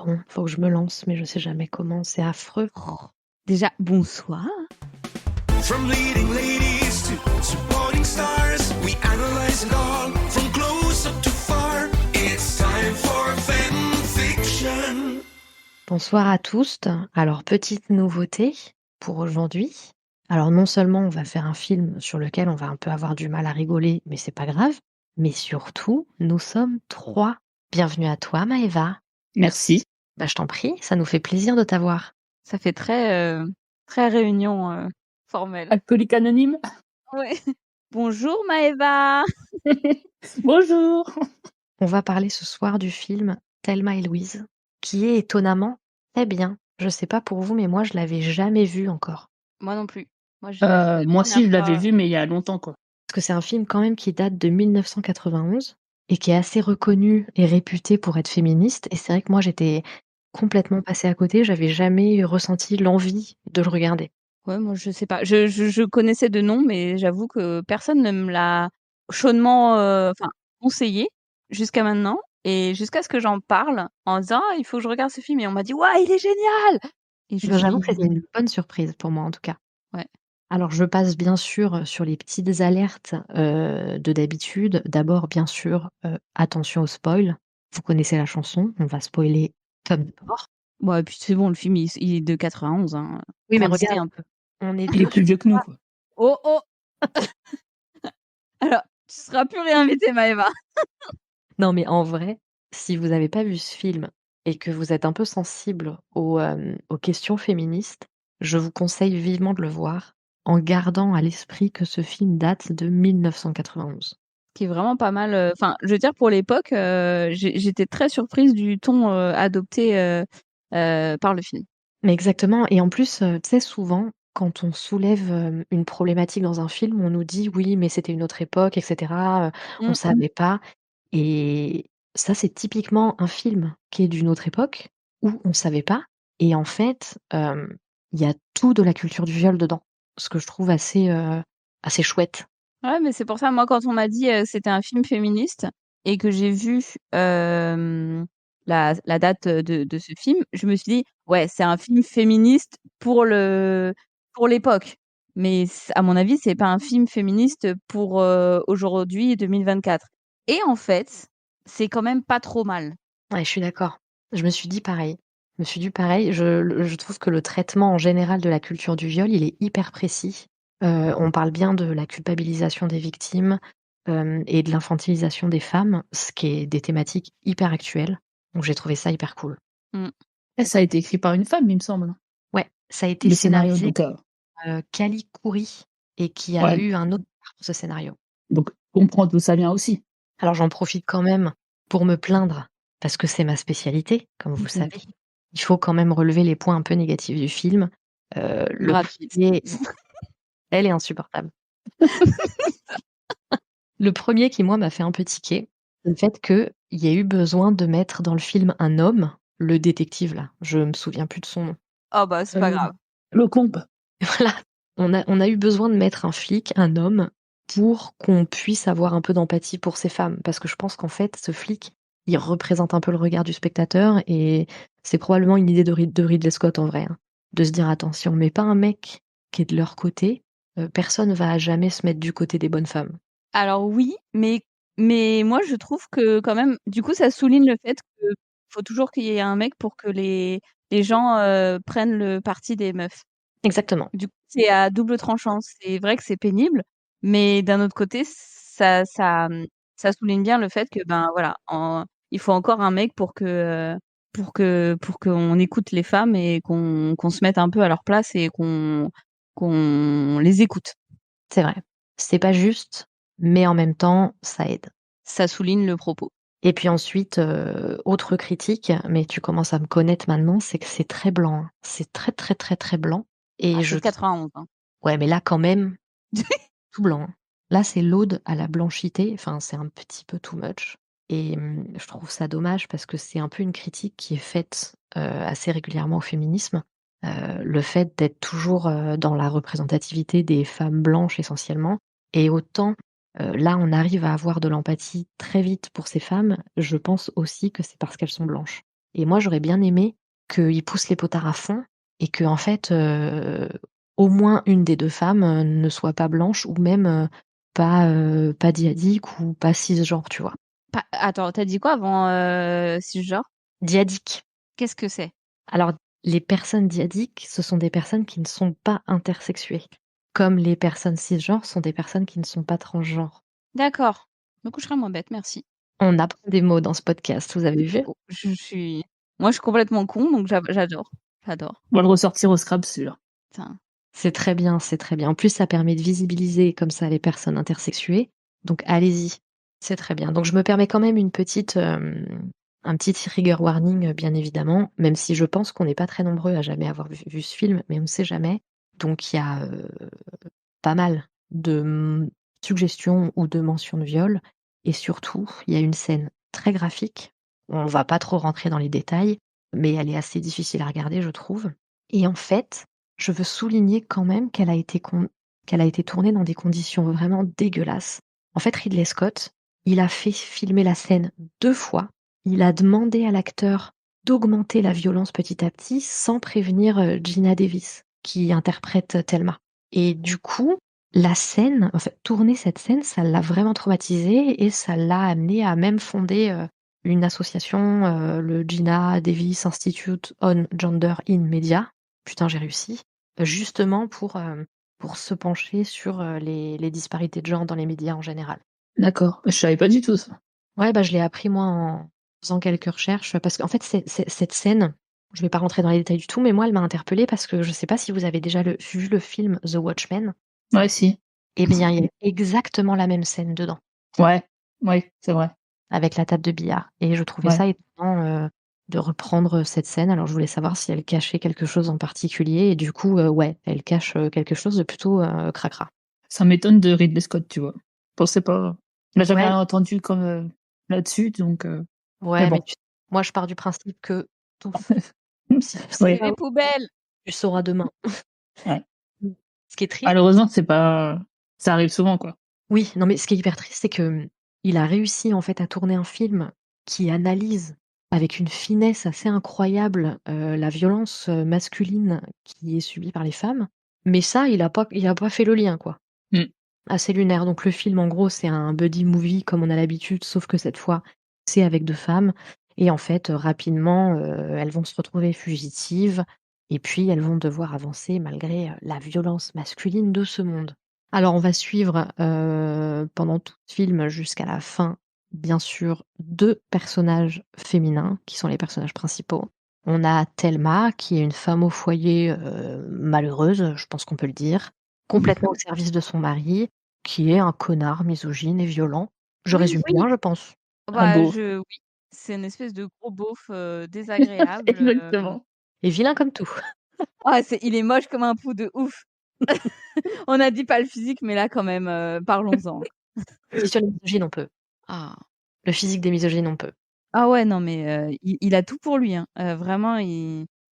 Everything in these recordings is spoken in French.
Pardon, faut que je me lance, mais je sais jamais comment, c'est affreux. Oh. Déjà, bonsoir. From leading ladies to supporting stars, we analyze it all from close up to far. It's time for fanfiction. Bonsoir à tous. Alors, petite nouveauté pour aujourd'hui. Alors, non seulement on va faire un film sur lequel on va un peu avoir du mal à rigoler, mais c'est pas grave, mais surtout, nous sommes 3. Bienvenue à toi, Maëva. Merci. Bah, je t'en prie, ça nous fait plaisir de t'avoir. Ça fait très réunion formelle. Alcoolique anonyme. Ouais. Bonjour Maëva. Bonjour. On va parler ce soir du film Thelma et Louise, qui est étonnamment très bien. Je sais pas pour vous, mais moi, je l'avais jamais vu encore. Moi non plus. Moi, Moi aussi, je l'avais vu, mais il y a longtemps, quoi. Parce que c'est un film quand même qui date de 1991 et qui est assez reconnu et réputé pour être féministe. Et c'est vrai que moi, j'étais complètement passée à côté. J'avais jamais ressenti l'envie de le regarder. Ouais, moi je sais pas. Je connaissais de nom, mais j'avoue que personne ne me l'a chaudement conseillé jusqu'à maintenant. Et jusqu'à ce que j'en parle en disant il faut que je regarde ce film. Et on m'a dit ouais, il est génial. Et je Ben, j'avoue suis que c'était une bonne surprise pour moi en tout cas. Ouais. Alors je passe bien sûr sur les petites alertes de d'habitude. D'abord, bien sûr, attention au spoil. Vous connaissez la chanson, on va spoiler comme d'abord. Ouais, et puis c'est bon, le film il est de 91. Hein. Oui, mais Grandissez regarde, un peu. on est Il est deux plus sur vieux que nous, 3. quoi. Oh oh. Alors, tu seras plus réinvitée, Maëva. Non, mais en vrai, si vous avez pas vu ce film et que vous êtes un peu sensible aux questions féministes, je vous conseille vivement de le voir en gardant à l'esprit que ce film date de 1991. Qui est vraiment pas mal. Enfin, je veux dire, pour l'époque, j'étais très surprise du ton adopté par le film. Mais exactement et en plus, tu sais, souvent, quand on soulève, une problématique dans un film, on nous dit: «Oui, mais c'était une autre époque et cetera, on Mmh. savait pas» et ça, c'est typiquement un film qui est d'une autre époque où on savait pas et en fait, il y a tout de la culture du viol dedans. Ce que je trouve assez chouette. Ouais, mais c'est pour ça, moi, quand on m'a dit c'était un film féministe et que j'ai vu la date de ce film, je me suis dit ouais, c'est un film féministe pour l'époque. Mais à mon avis, c'est pas un film féministe pour aujourd'hui, 2024. Et en fait, c'est quand même pas trop mal. Ouais, je suis d'accord. Je me suis dit pareil. Je me suis dit pareil. Je trouve que le traitement en général de la culture du viol, il est hyper précis. On parle bien de la culpabilisation des victimes, et de l'infantilisation des femmes, ce qui est des thématiques hyper actuelles. Donc j'ai trouvé ça hyper cool. Mmh. Et ça a été écrit par une femme, il me semble. Ouais, ça a été Le scénario, scénarisé donc, Kali Khouri et qui a ouais. eu un Oscar pour ce scénario. Donc, comprends d'où ça vient aussi. Alors j'en profite quand même pour me plaindre, parce que c'est ma spécialité, comme vous le savez. Il faut quand même relever les points un peu négatifs du film. Le Brad Pitt. premier elle est insupportable. Le premier qui, moi, m'a fait un peu tiquer, c'est le fait qu'il y ait eu besoin de mettre dans le film un homme, le détective là, je me souviens plus de son nom. Oh bah, c'est pas grave. Le combe. Voilà, on a eu besoin de mettre un flic, un homme, pour qu'on puisse avoir un peu d'empathie pour ces femmes. Parce que je pense qu'en fait, ce flic, il représente un peu le regard du spectateur et c'est probablement une idée de Ridley Scott en vrai, hein, de se dire: «Attends, si on met pas un mec qui est de leur côté, personne va jamais se mettre du côté des bonnes femmes». Alors oui, mais moi je trouve que quand même, du coup, ça souligne le fait que faut toujours qu'il y ait un mec pour que les gens prennent le parti des meufs. Exactement. Du coup, c'est à double tranchant. C'est vrai que c'est pénible, mais d'un autre côté, ça souligne bien le fait que ben voilà, il faut encore un mec pour qu'on écoute les femmes et qu'on se mette un peu à leur place et qu'on les écoute. C'est vrai. C'est pas juste, mais en même temps, ça aide. Ça souligne le propos. Et puis ensuite, autre critique, mais tu commences à me connaître maintenant, c'est que c'est très blanc, hein. C'est très, très, très, très blanc et Ah, je c'est 91, hein. ouais, mais là quand même, tout blanc, hein. Là, c'est l'ode à la blanchité, enfin, c'est un petit peu too much et je trouve ça dommage parce que c'est un peu une critique qui est faite, assez régulièrement au féminisme. Le fait d'être toujours, dans la représentativité des femmes blanches essentiellement et autant, là, on arrive à avoir de l'empathie très vite pour ces femmes, je pense aussi que c'est parce qu'elles sont blanches Et moi, j'aurais bien aimé qu'il pousse les potards à fond et que en fait, au moins une des 2 femmes, ne soit pas blanche ou même, pas diadique ou pas cisgenre, tu vois? Attends, t'as dit quoi avant cisgenre? Diadique. Qu'est-ce que c'est? Alors, les personnes diadiques, ce sont des personnes qui ne sont pas intersexuées, comme les personnes cisgenres sont des personnes qui ne sont pas transgenres. D'accord. Je me coucherai moins bête, merci. On apprend des mots dans ce podcast, vous avez vu? Oh, moi, je suis complètement con, donc j'adore. J'adore. On va le ressortir au Scrabble, celui-là. Putain. C'est très bien, c'est très bien. En plus, ça permet de visibiliser comme ça les personnes intersexuées, donc allez-y, c'est très bien. Donc je me permets quand même un petit trigger warning, bien évidemment, même si je pense qu'on n'est pas très nombreux à jamais avoir vu ce film, mais on ne sait jamais. Donc il y a, pas mal de, suggestions ou de mentions de viol et surtout, il y a une scène très graphique. On va pas trop rentrer dans les détails, mais elle est assez difficile à regarder, je trouve. Et en fait, je veux souligner quand même qu'elle a été tournée dans des conditions vraiment dégueulasses. En fait, Ridley Scott, il a fait filmer la scène 2 fois. Il a demandé à l'acteur d'augmenter la violence petit à petit sans prévenir, Geena Davis, qui interprète Thelma. Et du coup, la scène, en fait, tourner cette scène, ça l'a vraiment traumatisée et ça l'a amenée à même fonder, une association, le Geena Davis Institute on Gender in Media. Putain, j'ai réussi. Justement pour se pencher sur, les disparités de genre dans les médias en général. D'accord. Je savais pas du tout ça. Ouais, bah, je l'ai appris moi en faisant quelques recherches, parce qu'en fait, cette scène, je vais pas rentrer dans les détails du tout, mais moi, elle m'a interpellée parce que je sais pas si vous avez déjà vu le film The Watchmen? Ouais, si. Eh bien, il y a exactement la même scène dedans, Ouais. Ouais, c'est vrai. avec la table de billard et je trouvais Ouais. ça étonnant, de reprendre, cette scène. Alors je voulais savoir si elle cachait quelque chose en particulier et du coup, ouais, elle cache, quelque chose de plutôt, cracra. Ça m'étonne de Ridley Scott, tu vois? Je pensais pas. Là, j'avais Ouais, rien entendu comme, là-dessus, donc mais ouais, mais bon. moi je pars du principe que tout si tu sais C'est Oui. pas, les poubelles! tu sauras demain. Ouais. Ce qui est triste. Malheureusement, c'est pas ça arrive souvent, quoi. Oui, non, mais ce qui est hyper triste, c'est que, il a réussi en fait à tourner un film qui analyse avec une finesse assez incroyable, la violence, masculine qui est subie par les femmes, mais ça, il a pas fait le lien, quoi. Mmh. Assez lunaire. Donc le film, en gros, c'est un buddy movie comme on a l'habitude, sauf que cette fois, c'est avec 2 femmes et en fait, rapidement, elles vont se retrouver fugitives et puis elles vont devoir avancer malgré, la violence masculine de ce monde. Alors on va suivre, pendant tout le film jusqu'à la fin, bien sûr, 2 personnages féminins qui sont les personnages principaux. On a Thelma qui est une femme au foyer, malheureuse, je pense qu'on peut le dire, complètement au service de son mari, qui est un connard misogyne et violent. Je Oui, résume bien, je pense. Un bah, beau. oui, c'est une espèce de gros beauf, désagréable, Exactement. Et vilain comme tout. il est moche comme un pou de ouf. On a dit pas le physique, mais là quand même, parlons-en. Si sur les misogynes, on peut. Ah. Le physique des misogynes, on peut. Ah ouais, non mais, il a tout pour lui, hein. Vraiment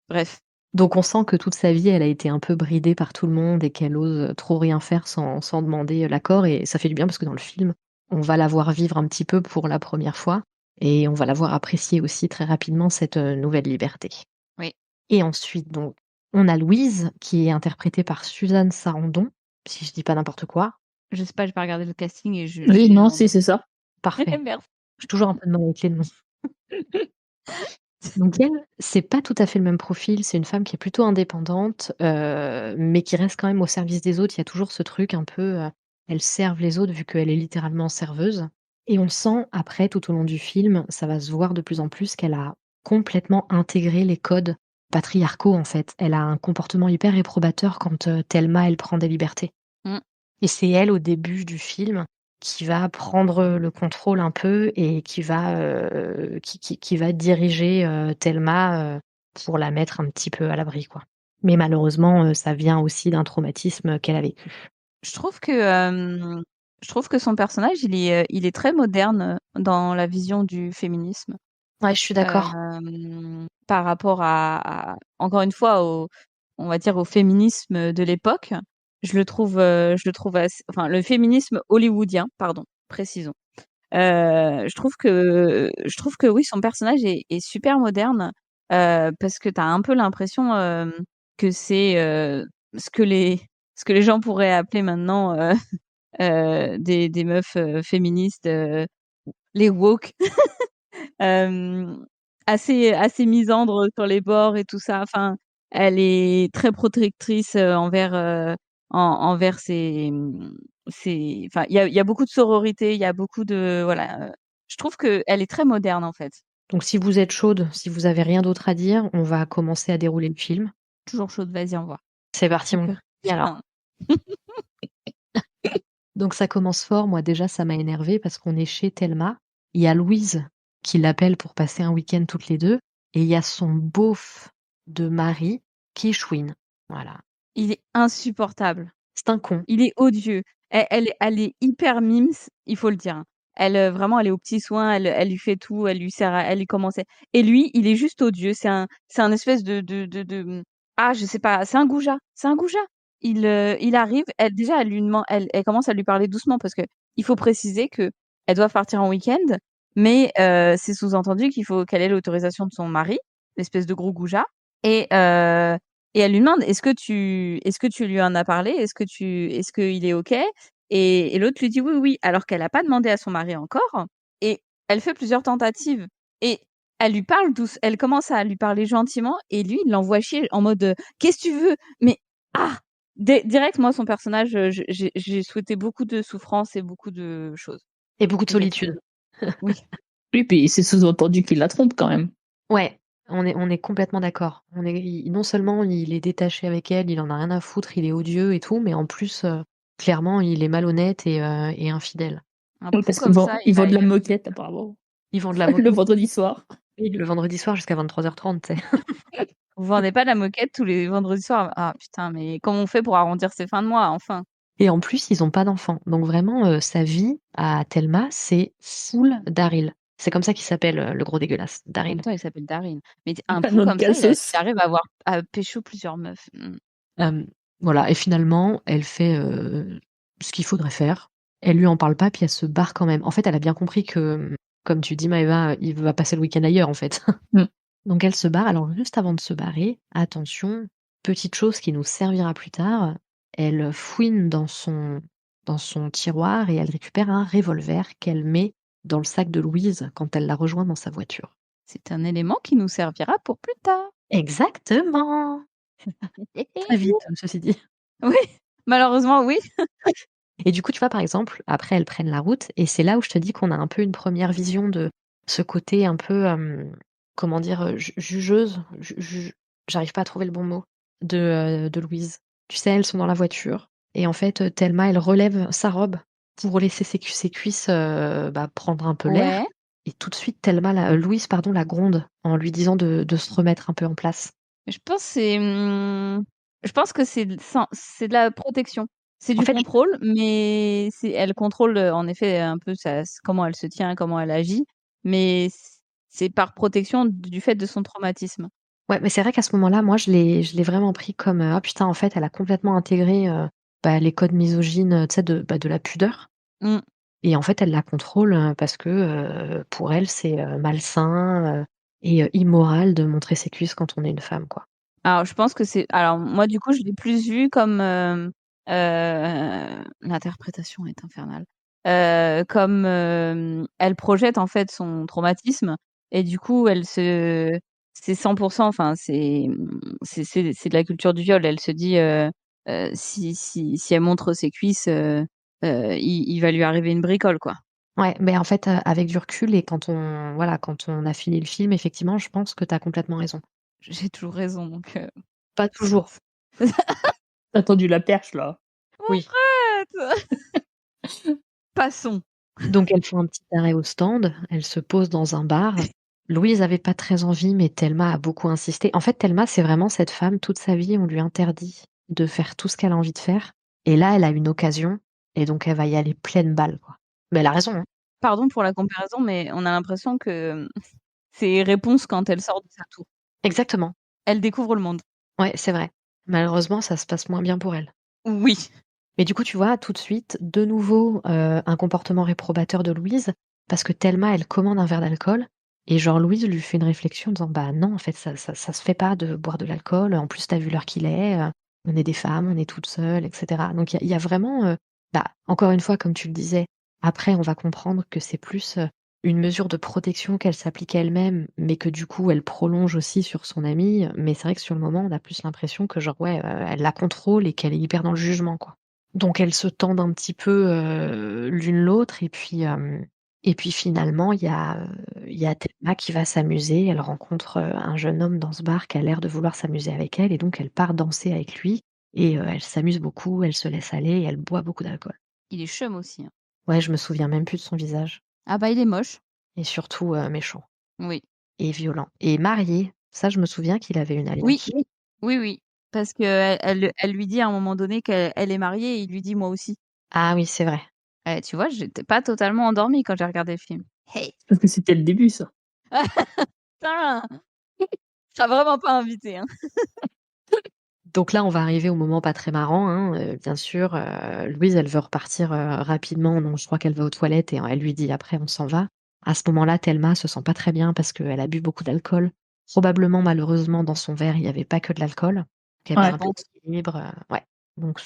bref. Donc on sent que toute sa vie, elle a été un peu bridée par tout le monde et qu'elle ose trop rien faire sans demander l'accord et ça fait du bien parce que dans le film, on va la voir vivre un petit peu pour la première fois et on va la voir apprécier aussi très rapidement cette, nouvelle liberté. Oui. Et ensuite donc, on a Louise qui est interprétée par Suzanne Sarandon, si je dis pas n'importe quoi. Je sais pas, j'ai pas regardé le casting et Oui, non, genre si, c'est ça. Parfait. merci. J'ai toujours un peu de mal avec les noms. Donc elle, c'est pas tout à fait le même profil, c'est une femme qui est plutôt indépendante, mais qui reste quand même au service des autres. Il y a toujours ce truc un peu, elle serve les autres vu qu'elle est littéralement serveuse et on sent après tout au long du film, ça va se voir de plus en plus qu'elle a complètement intégré les codes patriarcaux en fait. Elle a un comportement hyper réprobateur quand, Thelma, elle prend des libertés Mmh. et c'est elle au début du film qui va prendre le contrôle un peu et qui va, qui va diriger, Thelma, pour la mettre un petit peu à l'abri, quoi. Mais malheureusement, ça vient aussi d'un traumatisme qu'elle a vécu. Je trouve que, je trouve que son personnage, il est très moderne, dans la vision du féminisme, Ouais, je suis d'accord. par rapport à encore une fois on va dire au féminisme de l'époque. Je le trouve assez enfin le féminisme hollywoodien, pardon, précisons. Je trouve que oui, son personnage est super moderne, parce que tu as un peu l'impression, que c'est, ce que les gens pourraient appeler maintenant, des meufs, féministes, les woke. Hem, assez misandre sur les bords et tout ça. Enfin, elle est très protectrice, envers ses enfin, il y a beaucoup de sororité, il y a beaucoup de voilà, je trouve qu'elle est très moderne, en fait. Donc si vous êtes chaude, si vous avez rien d'autre à dire, on va commencer à dérouler le film. Toujours chaude, vas-y, envoie. C'est parti, mon Super. chéri, alors. Donc ça commence fort, moi déjà ça m'a énervée parce qu'on est chez Thelma. Il y a Louise qui l'appelle pour passer un week-end toutes les deux et il y a son beauf de mari qui chouine. Voilà. Il est insupportable. C'est un con. Il est odieux. Elle est hyper mimes, il faut le dire, hein. Vraiment, elle est aux petits soins, elle lui fait tout, elle lui commence et lui, il est juste odieux. C'est un espèce je sais pas, c'est un goujat. Il arrive, elle lui demande elle commence à lui parler doucement parce que il faut préciser qu'elles doivent partir en week-end, mais c'est sous-entendu qu'il faut qu'elle ait l'autorisation de son mari, l'espèce de gros goujat et et elle lui demande: «Est-ce que tu lui en as parlé? Est-ce qu'il est OK?» Et l'autre lui dit: «Oui, oui», alors qu'elle a pas demandé à son mari encore et elle fait plusieurs tentatives et elle commence à lui parler gentiment et lui, il l'envoie chier en mode, «Qu'est-ce que tu veux?» Mais ah! Direct, moi, son personnage, j'ai souhaité beaucoup de souffrance et beaucoup de choses Et beaucoup de négative. solitude. Oui. Oui, puis c'est sous-entendu qu'il la trompe quand même. Ouais, on est complètement d'accord. Non seulement il est détaché avec elle, il en a rien à foutre, il est odieux et tout, mais en plus, clairement, il est malhonnête et infidèle. Un Oui, pou parce qu'ils comme ça, ils il a vendent de la il a moquette apparemment. Ils vendent de la Le moquette, vendredi soir. oui, le vendredi soir jusqu'à 23h30, tu sais? vous vendez pas de la moquette tous les vendredis soirs? Ah putain, mais comment on fait pour arrondir ses fins de mois, enfin? Et en plus, ils ont pas d'enfants. Donc vraiment, sa vie à Thelma, c'est full Daryl. C'est comme ça qu'il s'appelle, le gros dégueulasse, En même Daryl. temps, il s'appelle Daryl. Mais un Un pou nom de comme ça, il cassos. arrive à pécho plusieurs meufs. Mmh. Hem, voilà et finalement, elle fait, ce qu'il faudrait faire. Elle lui en parle pas, puis elle se barre quand même. En fait, elle a bien compris que, comme tu dis Maëva, il va passer le week-end ailleurs, en fait. Mmh. Donc elle se barre. Alors juste avant de se barrer, attention, petite chose qui nous servira plus tard, elle fouine dans son tiroir et elle récupère un revolver qu'elle met dans le sac de Louise quand elle la rejoint dans sa voiture. C'est un élément qui nous servira pour plus tard. Exactement! Très vite, ceci dit. Oui, malheureusement, oui. Et du coup, tu vois, par exemple, après elles prennent la route et c'est là où je te dis qu'on a un peu une première vision de ce côté un peu, comment dire? Jugeuse, j'arrive pas à trouver le bon mot, de Louise. Tu sais, elles sont dans la voiture et en fait, Thelma, elle relève sa robe pour laisser ses cuisses, prendre un peu l'air Ouais. et tout de suite Louise, pardon, la gronde en lui disant de se remettre un peu en place. Je pense je pense que c'est de la protection. C'est En du fait, contrôle, mais elle contrôle, en effet, un peu comment elle se tient, comment elle agit, mais c'est par protection du fait de son traumatisme. ouais, mais c'est vrai qu'à ce moment-là, moi, je l'ai vraiment pris comme, «Ah putain, en fait, elle a complètement intégré, les codes misogynes, tu sais, de la pudeur Mmh. et en fait, elle la contrôle, parce que, pour elle, c'est, malsain, et immoral de montrer ses cuisses quand on est une femme, quoi». Alors je pense que alors moi, du coup, je l'ai plus vu comme, l'interprétation est infernale. Comme, elle projette, en fait, son traumatisme et du coup, c'est 100 enfin, c'est de la culture du viol. Elle se dit, si elle montre ses cuisses, il va lui arriver une bricole, quoi. Ouais, mais en fait, avec du recul et quand on a fini le film, effectivement, je pense que tu as complètement raison. J'ai toujours raison, donc Pas toujours. T'as tendu la perche là. Oui. arrête! Passons. Donc elle fait un petit arrêt au stand, elle se pose dans un bar. Louise avait pas très envie, mais Thelma a beaucoup insisté. En fait, Thelma, c'est vraiment cette femme, toute sa vie, on lui interdit de faire tout ce qu'elle a envie de faire. Et là, elle a une occasion, et donc elle va y aller pleine balle, quoi. Mais elle a raison, hein. Pardon pour la comparaison, mais on a l'impression que c'est réponse quand elle sort de sa tour. Exactement. Elle découvre le monde. Ouais, c'est vrai. Malheureusement, ça se passe moins bien pour elle. Oui. Mais du coup, tu vois, tout de suite, de nouveau, un comportement réprobateur de Louise. parce que Thelma, elle commande un verre d'alcool et genre Louise lui fait une réflexion en disant: «Bah non, en fait, ça se fait pas de boire de l'alcool. En plus, tu as vu l'heure qu'il est, on est des femmes, on est toutes seules» et cetera. Donc il y a vraiment, bah, encore une fois, comme tu le disais, après on va comprendre que c'est plus, une mesure de protection qu'elle s'applique à elle-même, mais que du coup elle prolonge aussi sur son amie. Mais c'est vrai que sur le moment, on a plus l'impression que genre, ouais, elle la contrôle et qu'elle est hyper dans le jugement, quoi. Donc elles se tendent un petit peu, l'une l'autre et puis finalement il y a Thelma qui va s'amuser. Elle rencontre, un jeune homme dans ce bar qui a l'air de vouloir s'amuser avec elle et donc elle part danser avec lui et elle s'amuse beaucoup, elle se laisse aller et elle boit beaucoup d'alcool. Il est chum aussi, hein. Ouais, je me souviens même plus de son visage Ah bah, il est moche. et surtout, méchant Oui. et violent et marié. Ça, je me souviens qu'il avait une Oui, alliance. oui, oui, parce qu'elle lui dit à un moment donné qu'elle est mariée et il lui dit: «Moi aussi». Ah oui, c'est vrai. Tu vois, j'étais pas totalement endormie quand j'ai regardé le film. Hey! Parce que c'était le début, ça. Putain! Tu seras vraiment pas invité, hein. Donc là, on va arriver au moment pas très marrant, hein, bien sûr, Louise, elle veut repartir, rapidement, donc je crois qu'elle va aux toilettes et elle lui dit: «Après, on s'en va». À ce moment-là, Thelma se sent pas très bien parce qu'elle a bu beaucoup d'alcool. Probablement, malheureusement, dans son verre, il y avait pas que de l'alcool. Qu'elle Ouais. perd un peu d'équilibre, ouais. Donc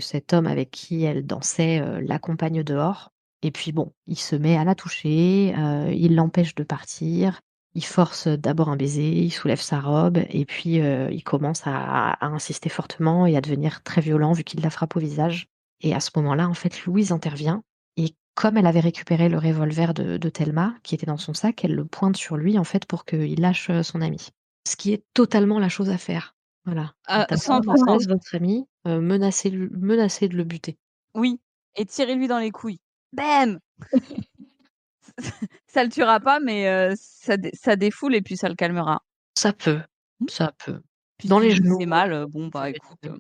cet homme avec qui elle dansait, l'accompagne dehors et puis bon, il se met à la toucher, il l'empêche de partir. Il force, d'abord un baiser, il soulève sa robe et puis, il commence à insister fortement et à devenir très violent vu qu'il la frappe au visage et à ce moment-là, en fait, Louise intervient et comme elle avait récupéré le revolver de Thelma, qui était dans son sac, elle le pointe sur lui, en fait, pour qu'il lâche, son ami. Ce qui est totalement la chose à faire. Voilà. À Tu as pas la 100%. face de votre ami, menacez de le buter. Oui, et tirez-lui dans les couilles. Bam! Ça le tuera pas, mais ça défoule et puis ça le calmera. Ça peut, Mmh. ça peut. Puis Dans tu les dis que genoux, c'est mal, bon, ça bah, peut être écoute, mieux.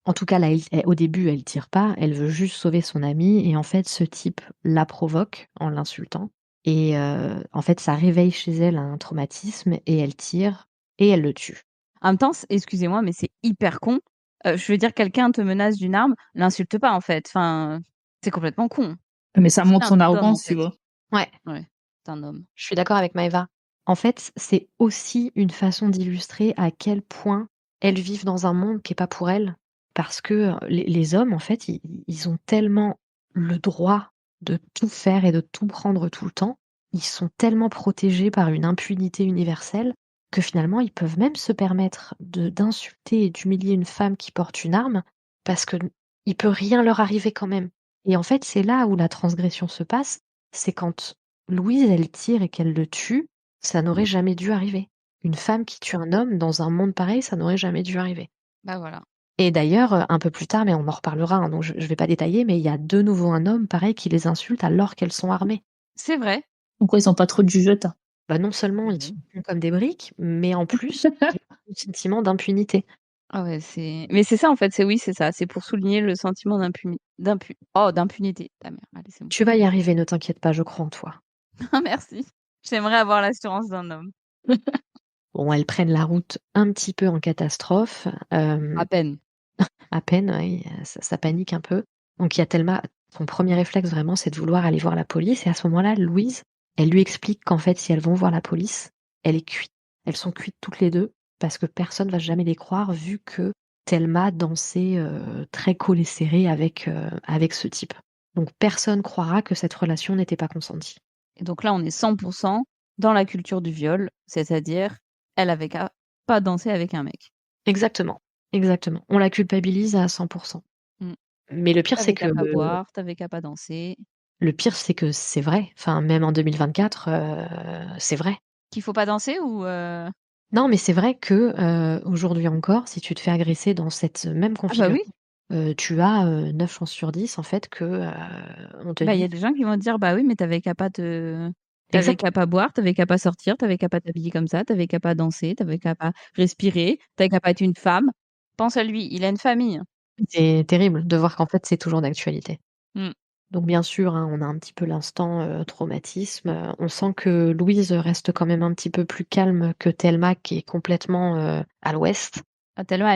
En tout cas, là, au début, elle tire pas, elle veut juste sauver son amie et en fait, ce type la provoque en l'insultant et en fait, ça réveille chez elle un traumatisme et elle tire et elle le tue. en même temps, excusez-moi, mais c'est hyper con. Je veux dire, quelqu'un te menace d'une arme, l'insulte pas, en fait. Enfin, c'est complètement con. Mais ça C'est montre un son homme, en arrogance, tu fait. vois? Ouais, Ouais, c'est un homme. je suis d'accord avec Maëva. En fait, c'est aussi une façon d'illustrer à quel point elles vivent dans un monde qui est pas pour elles. Parce que, les hommes, en fait, ils ont tellement le droit de tout faire et de tout prendre tout le temps. Ils sont tellement protégés par une impunité universelle que finalement, ils peuvent même se permettre d'insulter et d'humilier une femme qui porte une arme parce qu'il peut rien leur arriver quand même. Et en fait, c'est là où la transgression se passe, c'est quand Louise, elle tire et qu'elle le tue, ça n'aurait jamais dû arriver. Une femme qui tue un homme dans un monde pareil, ça n'aurait jamais dû arriver. Bah, voilà. Et d'ailleurs, un peu plus tard, mais on en reparlera, hein, donc je vais pas détailler, mais il y a de nouveau un homme pareil qui les insulte alors qu'elles sont armées. C'est vrai. Pourquoi ils ont pas trop de jugeotes? Bah, non seulement ils sont cons comme des briques, mais en plus, il y a un sentiment d'impunité. Ah ouais, mais c'est ça, en fait, oui, c'est ça. C'est pour souligner le sentiment d'impunité. Ta mère, allez, c'est bon. Tu vas y arriver, ne t'inquiète pas, je crois en toi. Merci. J'aimerais avoir l'assurance d'un homme. Bon, elles prennent la route un petit peu en catastrophe, À peine. à peine, ouais, ça panique un peu. Donc il y a Thelma, son premier réflexe vraiment, c'est de vouloir aller voir la police et à ce moment-là, Louise, elle lui explique qu'en fait, si elles vont voir la police, elle est cuite. Elles sont cuites toutes les 2 parce que personne va jamais les croire vu que Thelma dansait, très collée serrée avec ce type. Donc personne croira que cette relation n'était pas consentie. Et donc là, on est 100% dans la culture du viol, c'est-à-dire, elle avait qu'à pas danser avec un mec. Exactement, exactement. On la culpabilise à 100. Mmh. Mais le pire, Tu c'est avais que qu'à pas boire, tu avais qu'à pas danser. c'est vrai. Enfin, même en 2024, c'est vrai. Qu'il faut pas danser ou Non, mais c'est vrai que, aujourd'hui encore, si tu te fais agresser dans cette même Ah bah oui, configuration, tu as, 9 chances sur 10 en fait que, on te bah, il y a dise des gens qui vont te dire: «Bah oui, mais t'avais exact qu'à pas boire, t'avais qu'à pas sortir, t'avais qu'à pas t'habiller comme ça, t'avais qu'à pas danser, t'avais qu'à pas respirer, t'avais qu'à pas être une femme». Pense à lui, il a une famille. c'est terrible de voir qu'en fait, c'est toujours d'actualité. Mmh. Donc bien sûr, hein, on a un petit peu l'instant, traumatisme, on sent que Louise reste quand même un petit peu plus calme que Thelma qui est complètement, à l'ouest. Ah tellement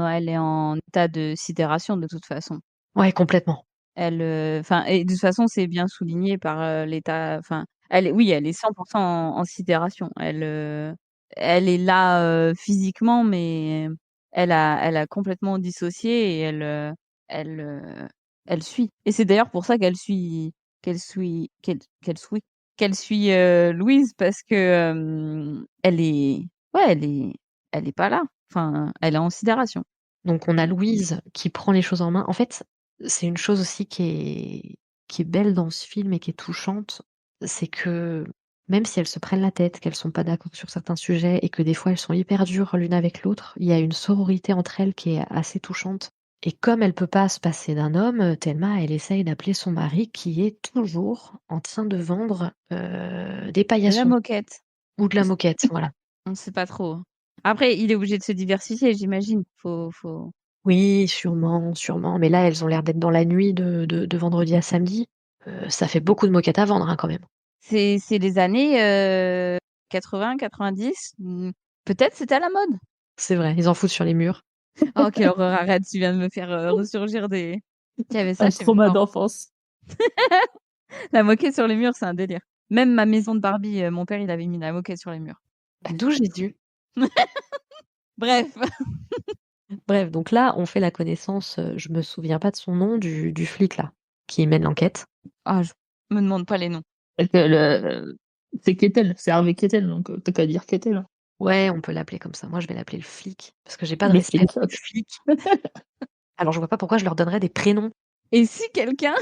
elle est en état de sidération de toute façon. Ouais, complètement. Enfin, et de toute façon, c'est bien souligné par l'état. Enfin, elle est 100% en sidération. Elle est là physiquement, mais elle a complètement dissocié et elle, euh, elle suit. Et c'est d'ailleurs pour ça qu'elle suit, qu'elle suit Louise parce que elle est, ouais, elle est pas là. Enfin, elle est en sidération. Donc on a Louise qui prend les choses en main. En fait, c'est une chose aussi qui est belle dans ce film et qui est touchante, c'est que même si elles se prennent la tête, qu'elles sont pas d'accord sur certains sujets et que des fois elles sont hyper dures l'une avec l'autre, il y a une sororité entre elles qui est assez touchante. Et comme elle peut pas se passer d'un homme, Thelma, elle essaye d'appeler son mari qui est toujours en train de vendre des La paillassons moquette. ou de la moquette, voilà. On sait pas trop. Après, il est obligé de se diversifier, j'imagine. Faut. Oui, sûrement, sûrement. Mais là, elles ont l'air d'être dans la nuit de vendredi à samedi. Ça fait beaucoup de moquettes à vendre, hein, quand même. C'est les années 80, 90. Peut-être c'était à la mode. C'est vrai, ils en foutent sur les murs. Oh, quelle horreur, arrête, tu viens de me faire ressurgir des. Qui avait ça Un chez mes trauma parents. d'enfance. La moquette sur les murs, c'est un délire. Même ma maison de Barbie, mon père, il avait mis la moquette sur les murs. D'où Jésus. Bref. Bref, donc là, on fait la connaissance, je me souviens pas de son nom, du flic là, qui mène l'enquête. Ah, je me demande pas les noms. C'est Kettel, c'est Harvey Kettel, donc t'as qu'à dire Kettel. Hein. Ouais, on peut l'appeler comme ça. Moi, je vais l'appeler le flic, parce que j'ai pas de Les respect pour flics. les flics. Alors, je vois pas pourquoi je leur donnerais des prénoms. Et si quelqu'un,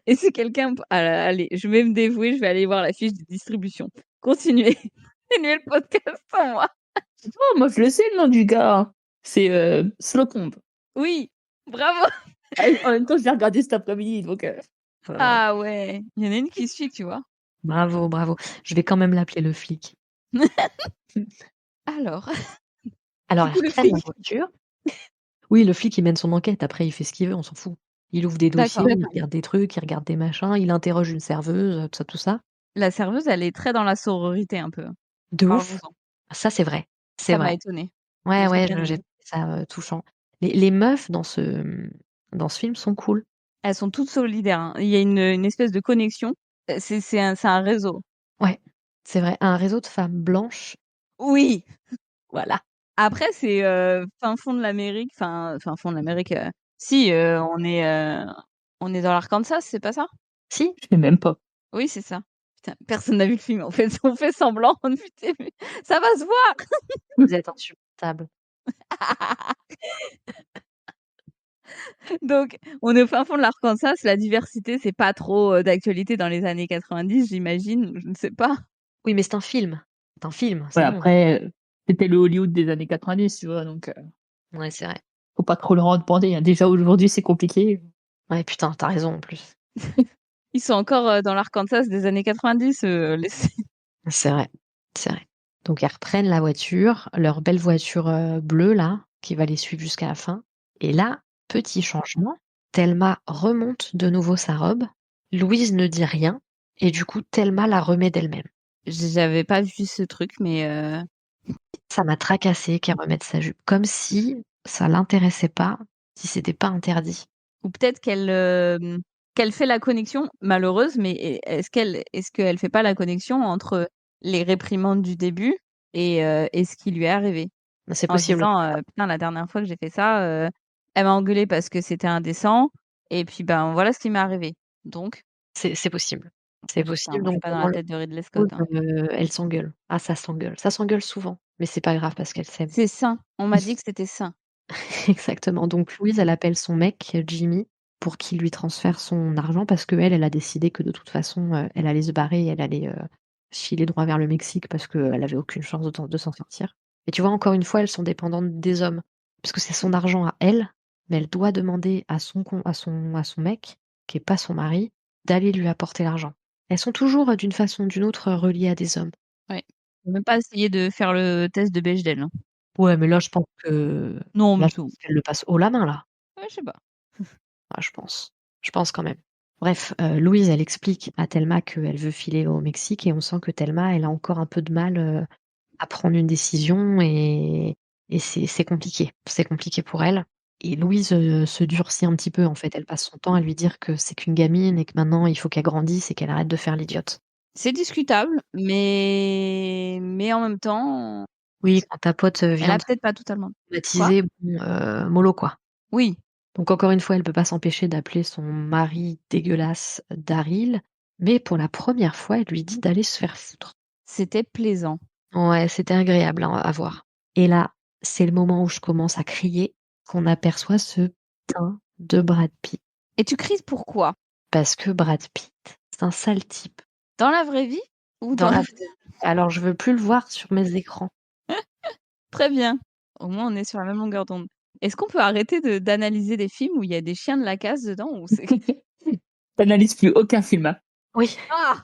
et si quelqu'un, allez, je vais me dévouer, je vais aller voir la fiche de distribution. Continuez, continuez le podcast sans moi. Oh, moi je le sais le nom du gars. Hein. C'est Slocombe. Oui, bravo. En même temps, je l'ai regardé cet après-midi, donc. Ah ouais, il y en a une qui suit, tu vois. Bravo, bravo. Je vais quand même l'appeler le flic. Alors, Alors, du elles coup, le reprennent la flic. voiture. Oui, le flic, il mène son enquête. Après, il fait ce qu'il veut, on s'en fout. Il ouvre des dossiers, D'accord. il regarde des trucs, il regarde des machins, il interroge une serveuse, tout ça, tout ça. La serveuse, elle est très dans la sororité un peu. De ouf. Parlons-en. Ça, c'est vrai. C'est Ça m'a vrai. étonnée. Ouais, J'ai ouais, bien j'ai aimé. trouvé ça touchant. Les meufs dans ce film sont cool. Elles sont toutes solidaires. Hein. Il y a une espèce de connexion. C'est un réseau. Ouais, c'est vrai. Un réseau de femmes blanches. Oui. Voilà. Après, c'est fin fond de l'Amérique. Enfin, fin fond de l'Amérique. Si, on est dans l'Arkansas, c'est pas ça? Si, Je sais même pas. Oui, c'est ça. Putain, personne n'a vu le film. En fait, on fait semblant. Putain, mais ça va se voir. vous êtes insupportables. Donc, on est au fin fond de l'Arkansas. La diversité, c'est pas trop d'actualité dans les années 90, j'imagine. Je ne sais pas. Oui, mais c'est un film. C'est un film, Ouais, c'est bon. après, c'était le Hollywood des années 90, tu vois, donc Ouais, c'est vrai. faut pas trop le rendre bandé. Hein. Déjà aujourd'hui, c'est compliqué. Ouais, putain, t'as raison en plus. Ils sont encore dans l'Arkansas des années 90. C'est vrai, c'est vrai. Donc elles reprennent la voiture, leur belle voiture bleue là, qui va les suivre jusqu'à la fin. Et là, petit changement, Thelma remonte de nouveau sa robe, Louise ne dit rien, et du coup Thelma la remet d'elle-même. J'avais pas vu ce truc, mais Ça m'a tracassée qu'elle remette sa jupe, comme si ça l'intéressait pas, si c'était pas interdit. ou peut-être qu'elle fait la connexion malheureuse, mais est-ce qu'elle fait pas la connexion entre les réprimandes du début et ce qui lui est arrivé C'est en se possible. disant putain la dernière fois que j'ai fait ça, elle m'a engueulée parce que c'était indécent et puis ben voilà ce qui m'est arrivé. Donc C'est possible. C'est putain, possible, moi je suis donc pas dans pendant la le tête de Ridley pause, Scott. Hein. elles s'engueulent. Ah, ça s'engueule. Ça s'engueule souvent, mais c'est pas grave parce qu'elles s'aiment. C'est sain. On m'a dit que c'était sain. Exactement. Donc Louise, elle appelle son mec, Jimmy, pour qu'il lui transfère son argent parce qu'elle, elle a décidé que de toute façon, elle allait se barrer, elle allait filer droit vers le Mexique parce qu'elle avait aucune chance de s'en sortir. Et tu vois, encore une fois, elles sont dépendantes des hommes parce que c'est son argent à elle, mais elle doit demander à son mec, qui est pas son mari, d'aller lui apporter l'argent. Elles sont toujours d'une façon ou d'une autre reliées à des hommes. Ouais. Faut même pas essayer de faire le test de Bechdel. Hein. Ouais, mais là, je pense que Non, là, mais je pense qu'elle le passe haut la main là. ouais, je sais pas. Ouais, je pense. Je pense quand même. Bref, Louise, elle explique à Thelma qu'elle veut filer au Mexique et on sent que Thelma, elle a encore un peu de mal à prendre une décision et c'est compliqué. C'est compliqué pour elle. Et Louise, se durcit un petit peu, en fait. Elle passe son temps à lui dire que c'est qu'une gamine et que maintenant il faut qu'elle grandisse et qu'elle arrête de faire l'idiote. C'est discutable, mais en même temps, Oui, quand ta pote, elle vient a de peut-être pas totalement quoi? baptiser, bon, mollo, quoi. Oui, Donc encore une fois, elle peut pas s'empêcher d'appeler son mari dégueulasse Daryl, mais pour la première fois, elle lui dit d'aller se faire foutre. c'était plaisant. Ouais, c'était agréable, hein, à voir. Et là, c'est le moment où je commence à crier, qu'on aperçoit ce putain de Brad Pitt. Et tu cries pourquoi? Parce que Brad Pitt, c'est un sale type. Dans la vraie vie ou Dans dans la la vraie vie. Alors je veux plus le voir sur mes écrans. Très bien. Au moins, on est sur la même longueur d'onde. Est-ce qu'on peut arrêter d'analyser des films où il y a des chiens de la casse dedans ou c'est T'analyses plus aucun film, hein. Oui, Ah!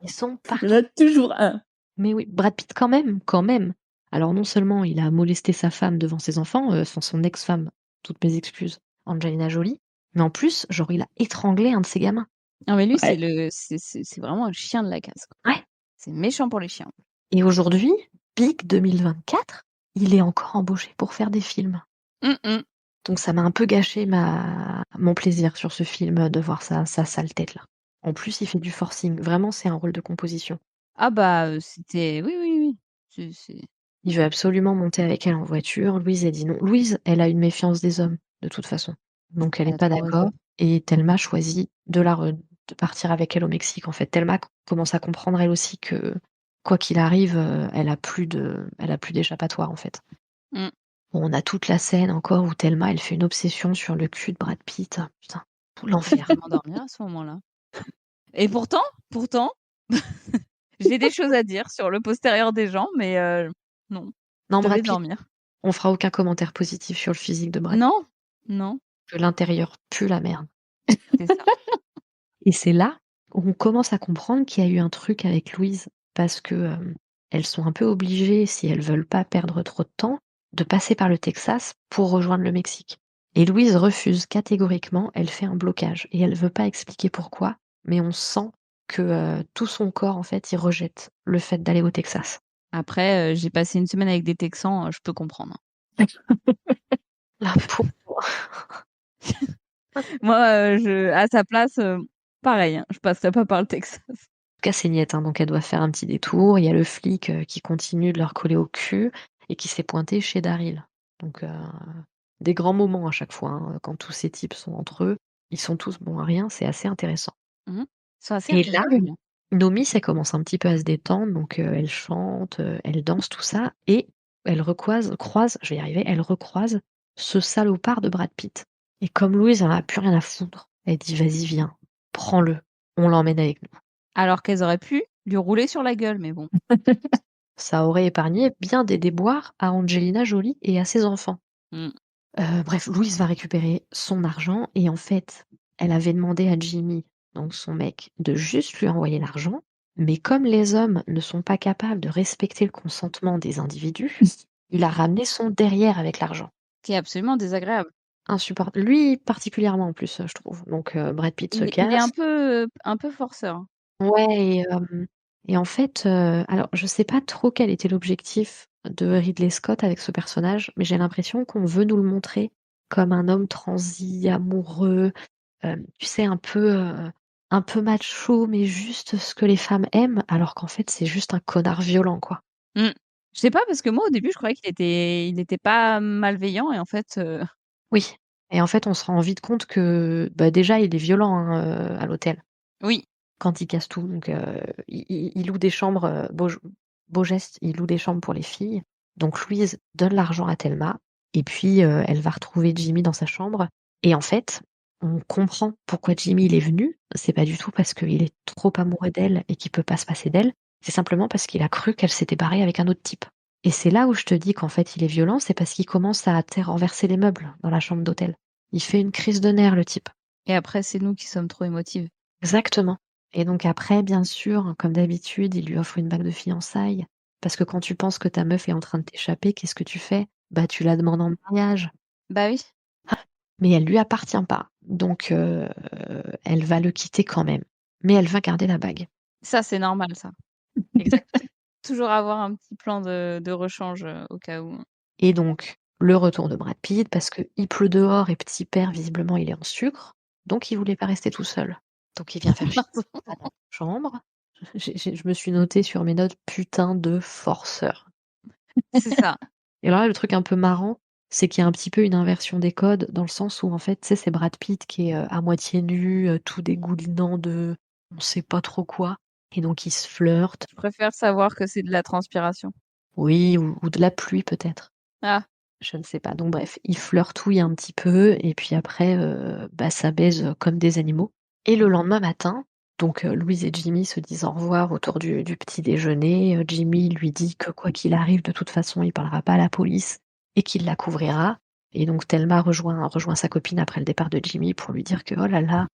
ils sont Il y partout. en a toujours un. Mais oui, Brad Pitt quand même, quand même. Alors non seulement il a molesté sa femme devant ses enfants, enfin son ex-femme, toutes mes excuses, Angelina Jolie, mais en plus, genre il a étranglé un de ses gamins. Non, mais lui, Ouais. c'est vraiment un chien de la casse, quoi. Ouais. C'est méchant pour les chiens. Et aujourd'hui, Big 2024, il est encore embauché pour faire des films. Mmh. Donc ça m'a un peu gâché mon plaisir sur ce film de voir sa sale tête là. En plus, il fait du forcing. Vraiment, c'est un rôle de composition. Ah bah, c'était oui. C'est Il veut absolument monter avec elle en voiture. Louise, elle dit non. Louise, elle a une méfiance des hommes, de toute façon. Donc elle elle est a pas trop d'accord. raison. Et Thelma choisit de partir avec elle au Mexique. En fait, Thelma commence à comprendre elle aussi que quoi qu'il arrive, elle a plus d'échappatoire en fait. Mmh. Bon, on a toute la scène encore où Thelma, elle fait une obsession sur le cul de Brad Pitt. Putain, Je vais l'enfer. m'endormir à ce moment-là. Et pourtant, j'ai des choses à dire sur le postérieur des gens, mais non, Non, je Brad vais Pitt, dormir. on fera aucun commentaire positif sur le physique de Brad Pitt. Non, non, Que l'intérieur pue la merde. c'est ça. Et c'est là où on commence à comprendre qu'il y a eu un truc avec Louise, parce que elles sont un peu obligées, si elles veulent pas perdre trop de temps, de passer par le Texas pour rejoindre le Mexique. Et Louise refuse catégoriquement, elle fait un blocage et elle veut pas expliquer pourquoi, mais on sent que tout son corps en fait, il rejette le fait d'aller au Texas. Après, j'ai passé une semaine avec des Texans, je peux comprendre. La pauvre. Moi, à sa place, pareil, hein, je passerais pas par le Texas. En tout cas, c'est niette, hein, donc elle doit faire un petit détour. Il y a le flic qui continue de leur coller au cul et qui s'est pointé chez Daryl. Donc, des grands moments à chaque fois, hein, quand tous ces types sont entre eux. Ils sont tous bons à rien, c'est assez intéressant. Mmh. Ils sont assez Et là, rebelles. Nomi, ça commence un petit peu à se détendre, donc elle chante, elle danse, tout ça, et elle elle recroise ce salopard de Brad Pitt. Et comme Louise en a plus rien à foutre, elle dit: «Vas-y, viens, prends-le, on l'emmène avec nous». Alors qu'elles auraient pu lui rouler sur la gueule, mais bon. Ça aurait épargné bien des déboires à Angelina Jolie et à ses enfants. Mmh. Bref, Louise va récupérer son argent et en fait, elle avait demandé à Jimmy, donc son mec, de juste lui envoyer l'argent, mais comme les hommes ne sont pas capables de respecter le consentement des individus, il a ramené son derrière avec l'argent. Qui est absolument désagréable. Lui particulièrement en plus, je trouve. Donc Brad Pitt se Il est casse. un peu forceur, hein. Ouais et en fait, alors je sais pas trop quel était l'objectif de Ridley Scott avec ce personnage, mais j'ai l'impression qu'on veut nous le montrer comme un homme transi, amoureux, tu sais un peu macho, mais juste ce que les femmes aiment, alors qu'en fait c'est juste un connard violent, quoi. Mmh. Je sais pas parce que moi au début je croyais il était pas malveillant et en fait, Oui et en fait on se rend vite compte que, bah, déjà il est violent, hein, à l'hôtel. oui. Quand il casse tout, donc il loue des chambres, beau geste, il loue des chambres pour les filles. Donc Louise donne l'argent à Thelma et puis, elle va retrouver Jimmy dans sa chambre et en fait, on comprend pourquoi Jimmy il est venu. C'est pas du tout parce qu'il est trop amoureux d'elle et qu'il peut pas se passer d'elle, c'est simplement parce qu'il a cru qu'elle s'était barrée avec un autre type et c'est là où je te dis qu'en fait il est violent, c'est parce qu'il commence à renverser les meubles dans la chambre d'hôtel. Il fait une crise de nerfs le type. Et après c'est nous qui sommes trop émotives. Exactement. Et donc après, bien sûr, comme d'habitude, il lui offre une bague de fiançailles. Parce que quand tu penses que ta meuf est en train de t'échapper, qu'est-ce que tu fais? Bah, tu la demandes en mariage. Bah oui. Mais elle lui appartient pas. Donc, elle va le quitter quand même. Mais elle va garder la bague. Ça c'est normal ça. Exact. Toujours avoir un petit plan de rechange, au cas où. Et donc, Le retour de Brad Pitt parce qu'il pleut dehors et petit père, visiblement, il est en sucre, donc il voulait pas rester tout seul. Donc il vient faire chier dans la chambre. Je me suis notée sur mes notes: «Putain de forceur». C'est ça. Et alors là, le truc un peu marrant, c'est qu'il y a un petit peu une inversion des codes dans le sens où en fait, tu sais, c'est Brad Pitt qui est, à moitié nu, tout dégoulinant de on sait pas trop quoi et donc ils se flirtent. Je préfère savoir que c'est de la transpiration. Oui, ou de la pluie peut-être. Ah, Je ne sais pas. Donc bref, ils flirtouillent un petit peu et puis après, ça baise, comme des animaux. Et le lendemain matin, donc Louise et Jimmy se disent au revoir autour du petit déjeuner. Jimmy lui dit que quoi qu'il arrive, de toute façon, il parlera pas à la police et qu'il la couvrira. Et donc Thelma rejoint sa copine après le départ de Jimmy pour lui dire que, oh là là,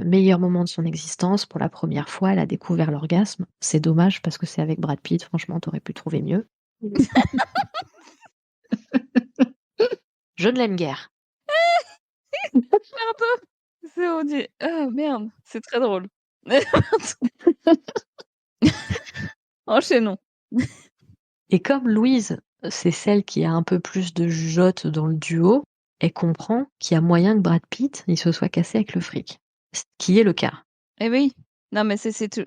meilleur moment de son existence. Pour la première fois, elle a découvert l'orgasme. C'est dommage parce que c'est avec Brad Pitt, franchement, tu aurais pu trouver mieux. Je ne l'aime guère. pardon. C'est on dit ah merde, c'est très drôle. Enchaînons. Et comme Louise, c'est celle qui a un peu plus de jugeote dans le duo, elle comprend qu'il y a moyen que Brad Pitt, il se soit cassé avec le fric. Ce qui est le cas. Eh oui. Non, mais c'est tout.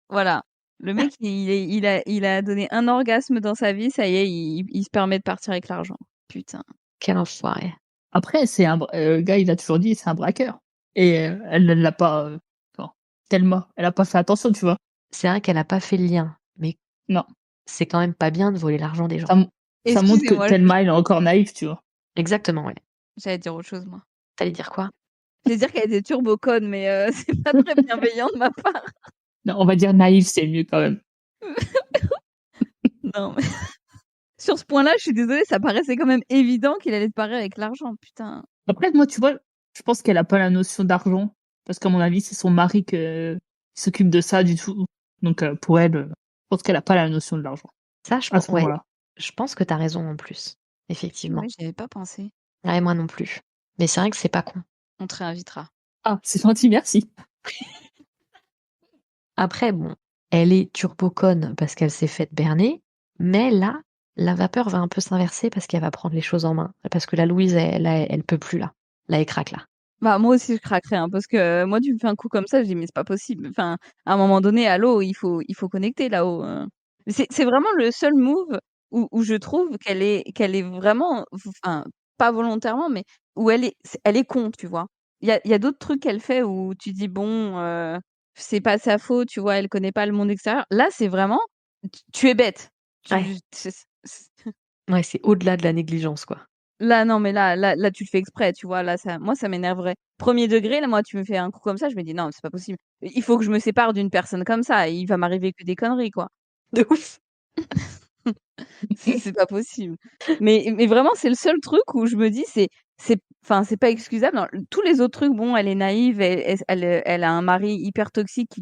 Voilà. Le mec, il a donné un orgasme dans sa vie, ça y est, il se permet de partir avec l'argent. Putain. Quel enfoiré. Après, le gars, il a toujours dit, c'est un braqueur. Et elle ne l'a pas, Thelma, elle a pas fait attention, tu vois. C'est vrai qu'elle a pas fait le lien, mais Non, c'est quand même pas bien de voler l'argent des gens. ça montre que Excusez-moi, Thelma, elle est encore naïve, tu vois. Exactement, ouais. j'allais dire autre chose, moi. T'allais dire quoi? J'allais dire qu'elle était turbo conne, mais c'est pas très bienveillant de ma part. Non, on va dire naïve, c'est mieux quand même. Non, mais sur ce point-là, je suis désolée, ça paraissait quand même évident qu'il allait se barrer avec l'argent, putain. Après, moi, tu vois, je pense qu'elle a pas la notion d'argent. Parce qu'à mon avis, c'est son mari qui s'occupe de ça du tout. Donc, pour elle, je pense qu'elle a pas la notion de l'argent. Ça, je À ce ouais, moment-là. je pense que t'as raison en plus. Effectivement. Oui, j'y avais pas pensé. Ouais, moi non plus. Mais c'est vrai que c'est pas con. On te réinvitera. Ah, c'est gentil, merci. Après, bon, elle est turbo conne parce qu'elle s'est faite berner, mais là, la vapeur va un peu s'inverser parce qu'elle va prendre les choses en main. Parce que la Louise, elle peut plus là. Là, elle craque là. Bah, moi aussi, je craquerais, hein, parce que moi, tu me fais un coup comme ça, je dis: «Mais c'est pas possible». Enfin, à un moment donné, allô, il faut connecter là-haut, C'est vraiment le seul move où je trouve qu'elle est vraiment enfin, pas volontairement, mais où elle est con, tu vois? Il y a d'autres trucs qu'elle fait où tu dis: «Bon, c'est pas sa faute», tu vois? Elle connaît pas le monde extérieur. Là, c'est vraiment tu es bête. Ouais, Tu c'est ouais, c'est au-delà de la négligence, quoi. Là, non, mais là, tu le fais exprès, tu vois? Là, ça m'énerverait. 1er degré, là, moi, tu me fais un coup comme ça, je me dis: «Non, c'est pas possible. Il faut que je me sépare d'une personne comme ça, il va m'arriver que des conneries, quoi». De ouf. C'est pas possible. Mais vraiment, c'est le seul truc où je me dis: c'est enfin, c'est pas excusable. Dans tous les autres trucs, bon, elle est naïve, elle a un mari hyper toxique qui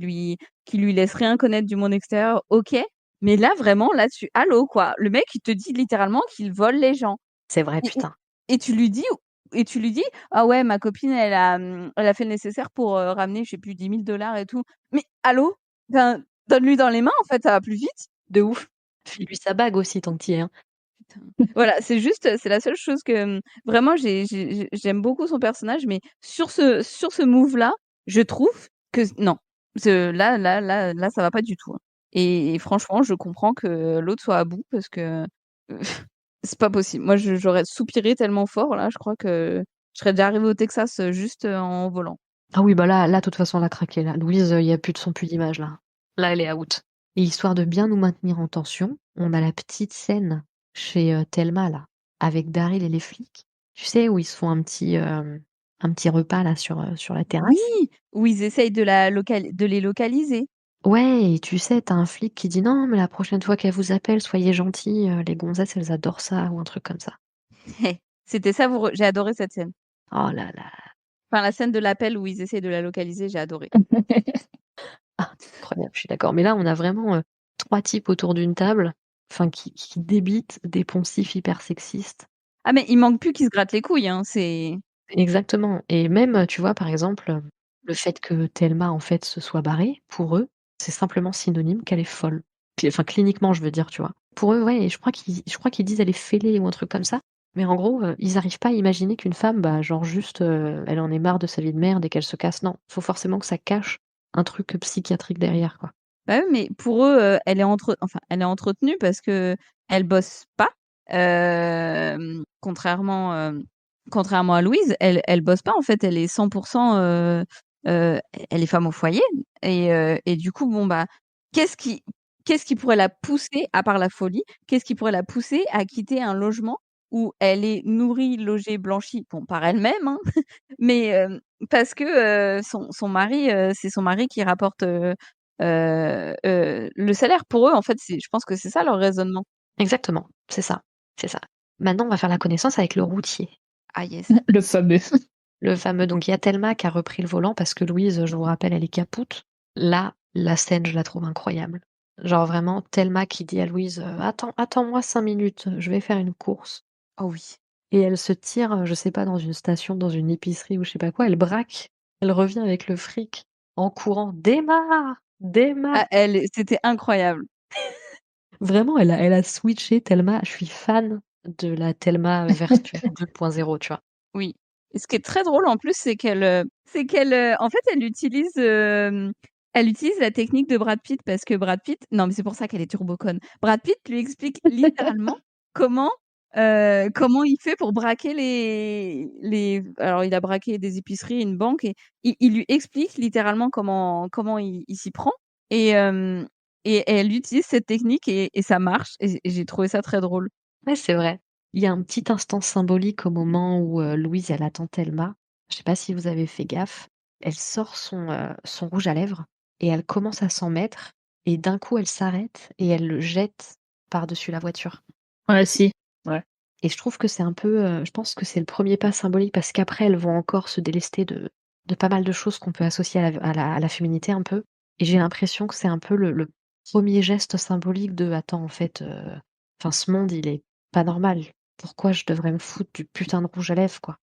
lui laisse rien connaître du monde extérieur, OK. Mais là, vraiment, là-dessus, allô, quoi. Le mec, il te dit littéralement qu'il vole les gens. C'est vrai, Et putain. et tu lui dis «Ah ouais, ma copine, elle a fait le nécessaire pour, ramener, je sais plus 10 000 $ et tout». Mais allô? Enfin, donne-lui dans les mains, en fait, ça va plus vite. De ouf. File-lui sa bague aussi tant que tu y es, hein. Putain. Voilà, c'est la seule chose que, vraiment j'aime beaucoup son personnage, mais sur ce move-là, je trouve que non, là, ça va pas du tout, hein. Et franchement, je comprends que l'autre soit à bout parce que, c'est pas possible. Moi, j'aurais soupiré tellement fort là, je crois que je serais déjà arrivée au Texas, juste, en volant. Ah oui, bah là, de toute façon, elle a craqué là. Louise, il y a plus de son, plus d'image là. Là, elle est out. Et histoire de bien nous maintenir en tension, on a la petite scène chez, Thelma là, avec Daryl et les flics. Tu sais, où ils se font un petit repas là sur la terrasse. Oui! Où ils essayent de les localiser. Ouais, et tu sais, tu as un flic qui dit: «Non, mais la prochaine fois qu'elle vous appelle, soyez gentils, les gonzesses, elles adorent ça» ou un truc comme ça. C'était savoureux, j'ai adoré cette scène. Oh là là, Enfin, la scène de l'appel où ils essayent de la localiser, j'ai adoré. incroyable, je suis d'accord. Mais là, on a vraiment, 3 types autour d'une table, enfin qui débitent des poncifs hyper sexistes. Ah mais il manque plus qu'ils se grattent les couilles, hein, c'est Exactement et même, tu vois, par exemple, le fait que Thelma, en fait, se soit barrée, pour eux, c'est simplement synonyme qu'elle est folle. Enfin, cliniquement, je veux dire, tu vois? Pour eux, ouais, je crois qu'ils disent: «Elle est fêlée» ou un truc comme ça. Mais en gros, ils arrivent pas à imaginer qu'une femme, bah, genre juste, elle en est marre de sa vie de merde et qu'elle se casse. Non, faut forcément que ça cache un truc, psychiatrique derrière, quoi. Bah oui, mais pour eux, elle est entretenue parce qu'elle bosse pas. Contrairement à Louise, elle bosse pas en fait, elle est 100%, elle est femme au foyer et du coup, bon bah, qu'est-ce qui qu'est-ce qui pourrait la pousser, à part la folie, qu'est-ce qui pourrait la pousser à quitter un logement où elle est nourrie, logée, blanchie, bon par elle-même, hein, mais parce que, son mari, c'est son mari qui rapporte, le salaire. Pour eux, en fait, je pense que c'est ça leur raisonnement. Exactement, c'est ça, c'est ça. Maintenant, on va faire la connaissance avec le routier. Ah yes. Le fameux. Le fameux, donc il y a Thelma qui a repris le volant parce que Louise, je vous rappelle, elle est capoute. Là, la scène, je la trouve incroyable. Genre vraiment, Thelma qui dit à Louise, attends-moi 5 minutes, je vais faire une course. Oh oui. Et elle se tire, je sais pas, dans une station, dans une épicerie ou je sais pas quoi, elle braque, elle revient avec le fric en courant. Démarre! Démarre! Ah c'était incroyable. Vraiment, elle a switché Thelma. Je suis fan de la Thelma version 2.0, tu vois. Oui. Et ce qui est très drôle en plus, en fait, elle utilise la technique de Brad Pitt parce que Brad Pitt non, mais c'est pour ça qu'elle est turbo conne. Brad Pitt lui explique littéralement comment, comment il fait pour braquer alors il a braqué des épiceries, une banque et il lui explique littéralement comment il s'y prend et hem et elle utilise cette technique et ça marche et j'ai trouvé ça très drôle. Ouais, c'est vrai. Il y a un petit instant symbolique au moment où, Louise, elle attend Thelma. Je sais pas si vous avez fait gaffe. Elle sort son rouge à lèvres et elle commence à s'en mettre et d'un coup, elle s'arrête et elle le jette par-dessus la voiture Ouais, si. Ouais. et je trouve que c'est un peu, je pense que c'est le premier pas symbolique parce qu'après elles vont encore se délester de pas mal de choses qu'on peut associer à la féminité un peu et j'ai l'impression que c'est un peu le 1er geste symbolique de: «Attends, en fait, enfin ce monde, il est pas normal. Pourquoi je devrais me foutre du putain de rouge à lèvres, quoi?»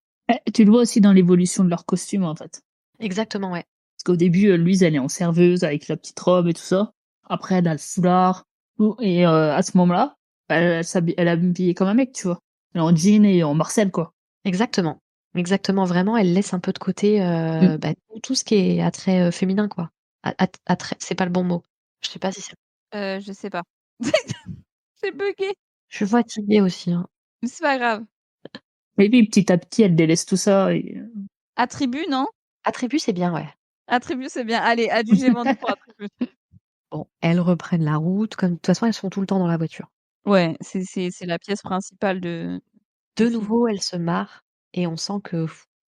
Tu le vois aussi dans l'évolution de leur costume, en fait. Exactement, ouais. Parce qu'au début, Louise, elle est en serveuse avec la petite robe et tout ça. Après, elle a le foulard, tout et à ce moment-là, bah, elle est habillée comme un mec, tu vois? Elle est en jean et en Marcel, quoi. Exactement. Exactement, vraiment, elle laisse un peu de côté, Mmh. bah, tout ce qui est attrait, féminin, quoi. Attrait, c'est pas le bon mot. Je sais pas si c'est Je sais pas. J'ai buggé. je suis fatiguée aussi, hein. Mais c'est pas grave. Mais puis, petit à petit, elle délaisse tout ça et Attribut, non? Attribut, c'est bien, ouais. Attribut, c'est bien. Allez, adjugé vendu pour attribut. Bon, elles reprennent la route, comme de toute façon, elles sont tout le temps dans la voiture. Ouais, c'est la pièce principale du De film. nouveau, elles se marrent et on sent que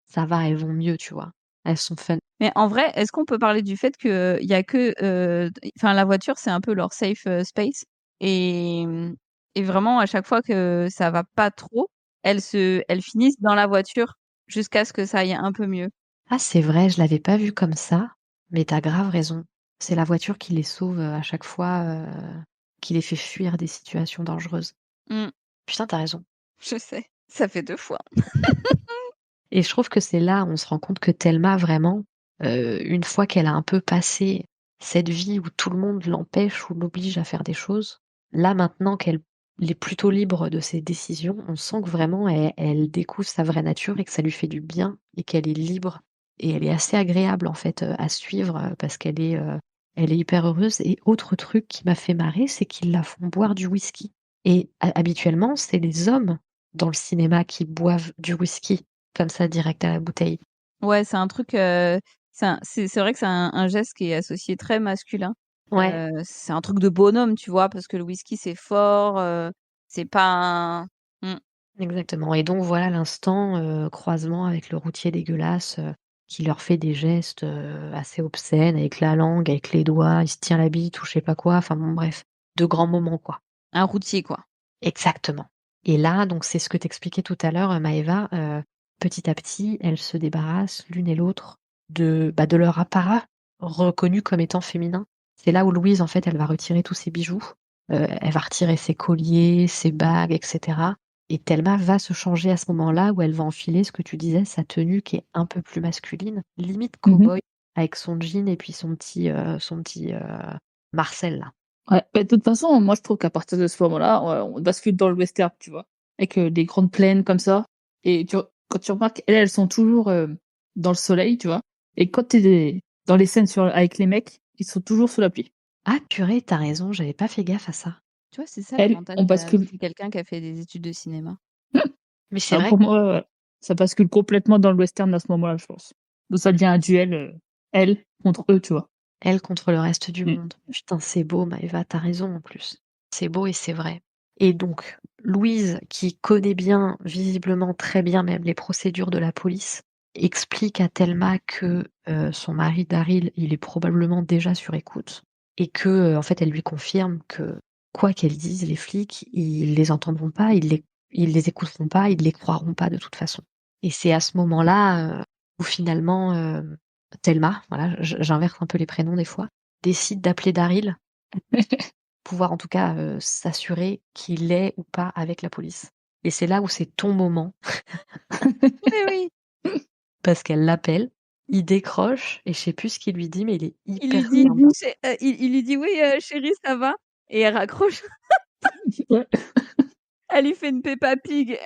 ça va, elles vont mieux, tu vois? Elles sont fun. Mais en vrai, est-ce qu'on peut parler du fait qu'il y a que, enfin la voiture, c'est un peu leur safe, space et et vraiment à chaque fois que ça va pas trop, elles finissent dans la voiture jusqu'à ce que ça aille un peu mieux. Ah, c'est vrai, je l'avais pas vu comme ça, mais tu as grave raison. C'est la voiture qui les sauve, à chaque fois, qui les fait fuir des situations dangereuses. Mmh, Putain, tu as raison je sais, ça fait 2 fois. et je trouve que c'est là, où on se rend compte que Thelma vraiment, une fois qu'elle a un peu passé cette vie où tout le monde l'empêche ou l'oblige à faire des choses, là, maintenant qu'elle est plutôt libre de ses décisions, on sent que vraiment elle découvre sa vraie nature et que ça lui fait du bien et qu'elle est libre et elle est assez agréable, en fait, à suivre, parce elle est hyper heureuse et autre truc qui m'a fait marrer, c'est qu'ils la font boire du whisky et ha habituellement, c'est les hommes dans le cinéma qui boivent du whisky. Comme ça, direct à la bouteille. Ouais, c'est un truc, c'est vrai que c'est un geste qui est associé très masculin. Ouais, C'est un truc de bonhomme, tu vois? Parce que le whisky, c'est fort, c'est pas un mmh. exactement et donc voilà l'instant, croisement avec le routier dégueulasse, qui leur fait des gestes, assez obscènes avec la langue, avec les doigts, il se tient la bite ou je sais pas quoi, enfin bon bref, de grands moments, quoi. Un routier, quoi. Exactement et là, donc c'est ce que t'expliquais tout à l'heure, Maëva, petit à petit, elles se débarrassent l'une et l'autre de leur apparat reconnu comme étant féminin. C'est là où Louise, en fait, elle va retirer tous ses bijoux, elle va retirer ses colliers, ses bagues et cetera et Thelma va se changer à ce moment-là où elle va enfiler ce que tu disais, sa tenue qui est un peu plus masculine, limite Mmh. cow-boy avec son jean et puis son petit, Marcel là. Ouais, bah, de toute façon, moi, je trouve qu'à partir de ce moment-là, on bascule dans le western, tu vois? avec des grandes plaines comme ça. Et quand tu remarques, elles sont toujours dans le soleil, tu vois. Et quand t'es dans les scènes avec les mecs, ils sont toujours sous la pluie. Ah purée, tu raison, j'avais pas fait gaffe à ça. Tu vois, c'est ça Elles, l'avantage on bascule. d'être quelqu'un qui a fait des études de cinéma. Mais c'est vrai Pour moi, ça bascule complètement dans le western à ce moment-là, je pense. Donc ça devient un duel, elles contre eux, tu vois. elle contre le reste du Mm. monde. Putain, c'est beau Maëva, tu raison en plus. C'est beau et c'est vrai. Et donc, Louise, qui connaît bien, visiblement très bien même les procédures de la police, explique à Thelma que son mari Daryl, il est probablement déjà sur écoute et que en fait, elle lui confirme que quoi qu'elle dise, les flics, ils les entendront pas, ils les écouteront pas, ils les croiront pas de toute façon. Et c'est à ce moment-là où finalement Thelma, voilà, j'inverse un peu les prénoms des fois, décide d'appeler Daryl, pouvoir en tout cas s'assurer qu'il est ou pas avec la police. Et c'est là où c'est ton moment, Mais oui, parce qu'elle l'appelle, il décroche, et je sais plus ce qu'il lui dit, mais il est il lui hyper dit, sympa. il lui dit oui, chérie, ça va. Et elle raccroche. Ouais. Elle lui fait une Peppa Pig.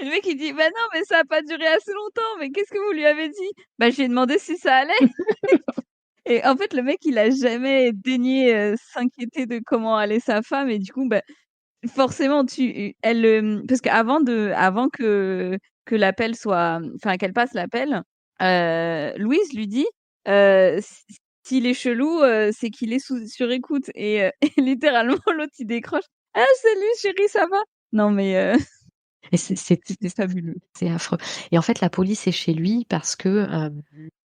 Et le mec il dit bah non, mais ça a pas duré assez longtemps. Mais qu'est-ce que vous lui avez dit? Bah je lui ai demandé si ça allait. Et en fait, le mec il a jamais daigné s'inquiéter de comment allait sa femme. Et du coup, bah forcément, parce avant que l'appel soit, enfin qu'elle passe l'appel, Louise lui dit, s'il est chelou, c'est qu'il est sur écoute. Et, et littéralement l'autre il décroche. Ah salut chérie, ça va? Non mais Et c'était fabuleux. c'est affreux. Et en fait, la police est chez lui parce que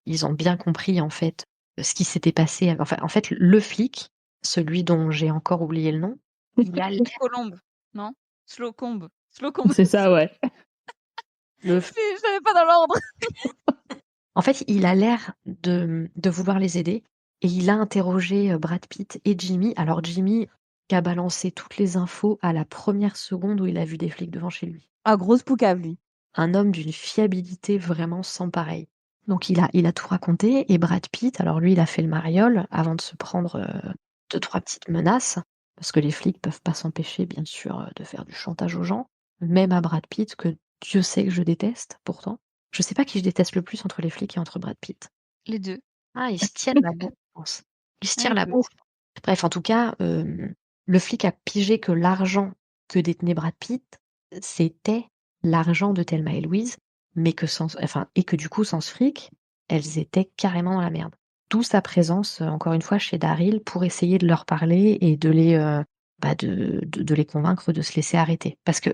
ils ont bien compris en fait ce qui s'était passé. Enfin, en fait, le flic, celui dont j'ai encore oublié le nom, il a l'air Colombe, non? Slocombe. Slocombe. C'est ça, ouais. le Je savais pas dans l'ordre. En fait, il a l'air de vouloir les aider et il a interrogé Brad Pitt et Jimmy. Alors Jimmy qui a balancé toutes les infos à la première seconde où il a vu des flics devant chez lui. Ah, grosse poucave, lui. Un homme d'une fiabilité vraiment sans pareil. Donc il a tout raconté, et Brad Pitt, alors lui il a fait le mariole avant de se prendre 2-3 petites menaces, parce que les flics peuvent pas s'empêcher bien sûr de faire du chantage aux gens, même à Brad Pitt que Dieu sait que je déteste pourtant. Je sais pas qui je déteste le plus entre les flics et entre Brad Pitt. Les 2. Ah, ils se tiennent la bourre, je pense. Ils se tirent Ouais. la bourre. Bref, en tout cas, le flic a pigé que l'argent que détenait Brad Pitt, c'était l'argent de Thelma et Louise, mais que et que du coup, sans ce fric, elles étaient carrément dans la merde. D'où sa présence, encore une fois, chez Daryl pour essayer de leur parler et de les, de les convaincre de se laisser arrêter. Parce que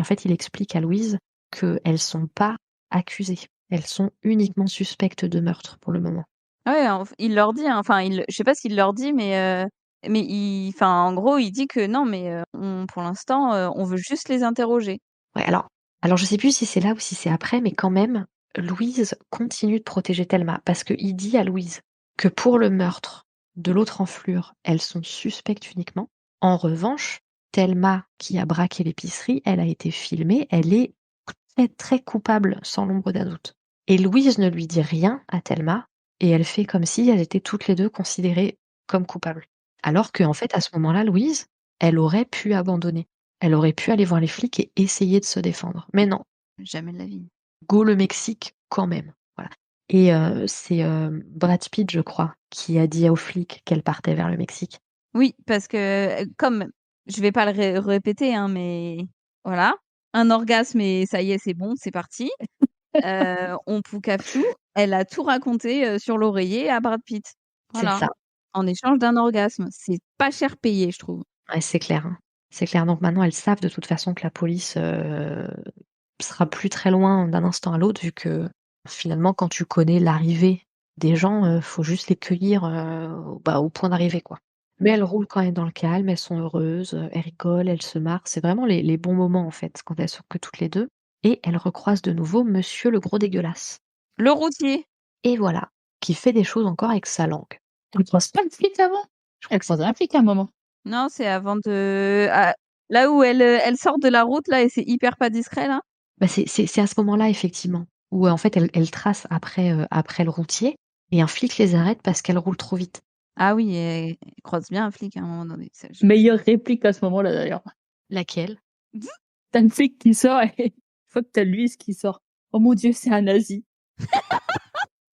en fait, il explique à Louise qu'elles sont pas accusées. Elles sont uniquement suspectes de meurtre pour le moment. Ouais, il leur dit, hein, enfin, je sais pas s'il leur dit, mais enfin, en gros, il dit que non, mais pour l'instant, on veut juste les interroger. Ouais, alors je sais plus si c'est là ou si c'est après, mais quand même, Louise continue de protéger Thelma parce qu'il dit à Louise que pour le meurtre de l'autre enflure, elles sont suspectes uniquement. En revanche, Thelma, qui a braqué l'épicerie, elle a été filmée, elle est très très coupable sans l'ombre d'un doute. Et Louise ne lui dit rien à Thelma et elle fait comme si elles étaient toutes les deux considérées comme coupables. Alors qu'en fait, à ce moment-là, Louise, elle aurait pu abandonner. Elle aurait pu aller voir les flics et essayer de se défendre. Mais non, Jamais de la vie. go le Mexique quand même. Voilà. Et c'est Brad Pitt, je crois, qui a dit aux flics qu'elle partait vers le Mexique. Oui, parce que comme je vais pas le répéter, hein, mais voilà, un orgasme et ça y est, c'est bon, c'est parti. On poucave tout. Elle a tout raconté sur l'oreiller à Brad Pitt. C'est Voilà, ça. en échange d'un orgasme. C'est pas cher payé, je trouve. Ouais, c'est clair. Hein. C'est clair. Donc maintenant, elles savent de toute façon que la police sera plus très loin d'un instant à l'autre, vu que finalement, quand tu connais l'arrivée des gens, faut juste les cueillir au point d'arrivée, quoi. Mais elles roulent quand même dans le calme, elles sont heureuses, elles rigolent, elles se marrent. C'est vraiment les bons moments, en fait, quand elles sont que toutes les deux. Et elles recroisent de nouveau Monsieur le gros dégueulasse. Le routier. Et voilà, qui fait des choses encore avec sa langue. Elle croise pas le flic avant? Elle croise un flic à un moment. Non, c'est avant là où elle sort de la route là et c'est hyper pas discret là. Bah, c'est à ce moment-là, effectivement, où en fait, elles tracent après le routier et un flic les arrête parce qu'elles roulent trop vite. Ah oui, elle croise bien un flic à un moment donné. Ça, Meilleure réplique à ce moment-là, d'ailleurs. Laquelle? T'as une flic qui sort et une fois que t'as Louise qui sort. Oh mon Dieu, c'est un nazi.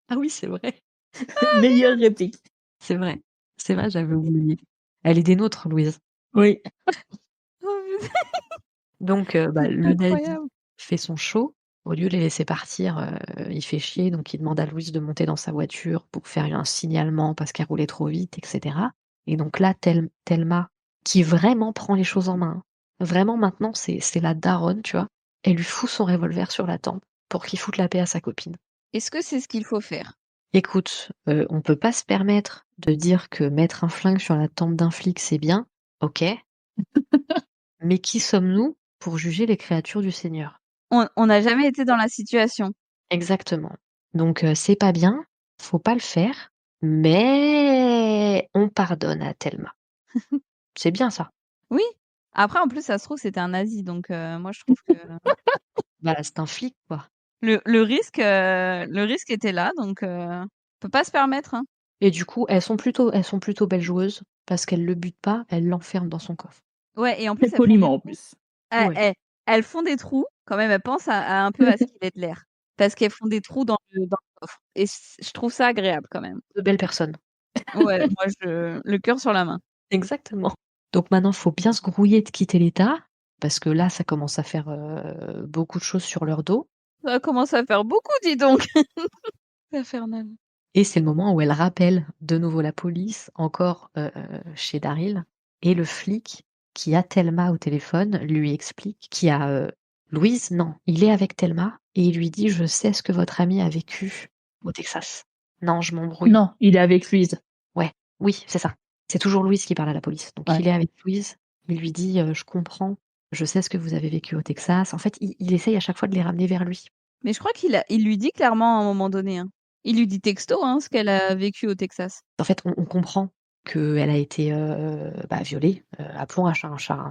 Ah oui, c'est vrai. Meilleure réplique. C'est vrai. C'est vrai, j'avais oublié. Elle est des nôtres, Louise. Oui. Oh, putain, Donc le nazi incroyable. fait son show. Au lieu de les laisser partir, il fait chier, donc il demande à Louise de monter dans sa voiture pour faire un signalement parce qu'elle roulait trop vite, et cetera. Et donc là, Thelma, qui vraiment prend les choses en main, hein. Vraiment maintenant, c'est la daronne, tu vois? Elle lui fout son revolver sur la tempe pour qu'il foute la paix à sa copine. Est-ce que c'est ce qu'il faut faire? Écoute, on peut pas se permettre de dire que mettre un flingue sur la tempe d'un flic, c'est bien, OK, mais qui sommes-nous pour juger les créatures du Seigneur? On n'a jamais été dans la situation. Exactement. Donc c'est pas bien, faut pas le faire, mais on pardonne à Thelma. C'est bien ça. Oui. Après, en plus, ça se trouve, c'était un nazi, donc moi, je trouve que Bah, c'est un flic, quoi. le risque était là, donc on peut pas se permettre, hein. Et du coup, elles sont plutôt belles joueuses parce qu'elles le butent pas, elles l'enferment dans son coffre. Ouais, et en Très plus, poliment en plus. Ouais, elles font des trous, quand même, elles pensent à un peu à ce qu'il est de l'air. Parce qu'elles font des trous dans le coffre et je trouve ça agréable quand même. de belles personnes. Ouais, moi, le cœur sur la main. Exactement. Donc maintenant, faut bien se grouiller de quitter l'État parce que là, ça commence à faire, beaucoup de choses sur leur dos. Ça commence à faire beaucoup, dis donc! C'est infernal. Et c'est le moment où elle rappelle de nouveau la police, encore, chez Daryl, et le flic qui a Thelma au téléphone lui explique qui a, Louise? Non, il est avec Thelma et il lui dit: «Je sais ce que votre amie a vécu au Texas». Non, je m'embrouille. Non, il est avec Louise. Ouais, oui, c'est ça. C'est toujours Louise qui parle à la police. Donc Ouais. il est avec Louise, il lui dit: «Je comprends, je sais ce que vous avez vécu au Texas». En fait, il essaye à chaque fois de les ramener vers lui. Mais je crois il lui dit clairement à un moment donné, hein. Il lui dit texto, hein, ce qu'elle a vécu au Texas. En fait, on comprend qu'elle a été, violée, appelons un chat, hein,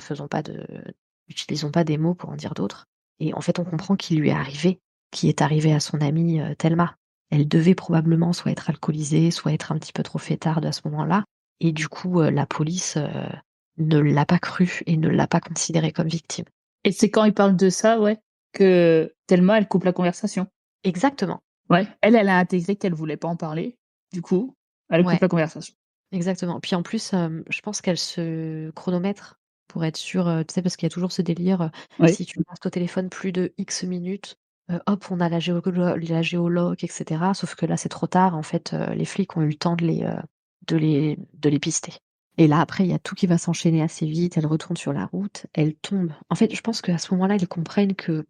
utilisons pas des mots pour en dire d'autres et en fait, on comprend qui est arrivé à son amie, Thelma. Elle devait probablement soit être alcoolisée, soit être un petit peu trop fêtarde à ce moment-là et du coup, la police, ne l'a pas crue et ne l'a pas considérée comme victime. Et c'est quand il parle de ça, ouais, que Thelma, elle coupe la conversation. Exactement, Ouais. Elle a intégré qu'elle voulait pas en parler. Du coup, elle ouais. coupe la conversation. Exactement. Puis en plus, je pense qu'elle se chronomètre pour être sûre, tu sais, parce qu'il y a toujours ce délire, Oui. si tu restes au téléphone plus de X minutes, hop, on a la géologue et cetera. Sauf que là, c'est trop tard. En fait, les flics ont eu le temps de les pister. Et là, après, il y a tout qui va s'enchaîner assez vite. Elle retourne sur la route, elle tombe. En fait, je pense qu'à ce moment-là, elles comprennent que,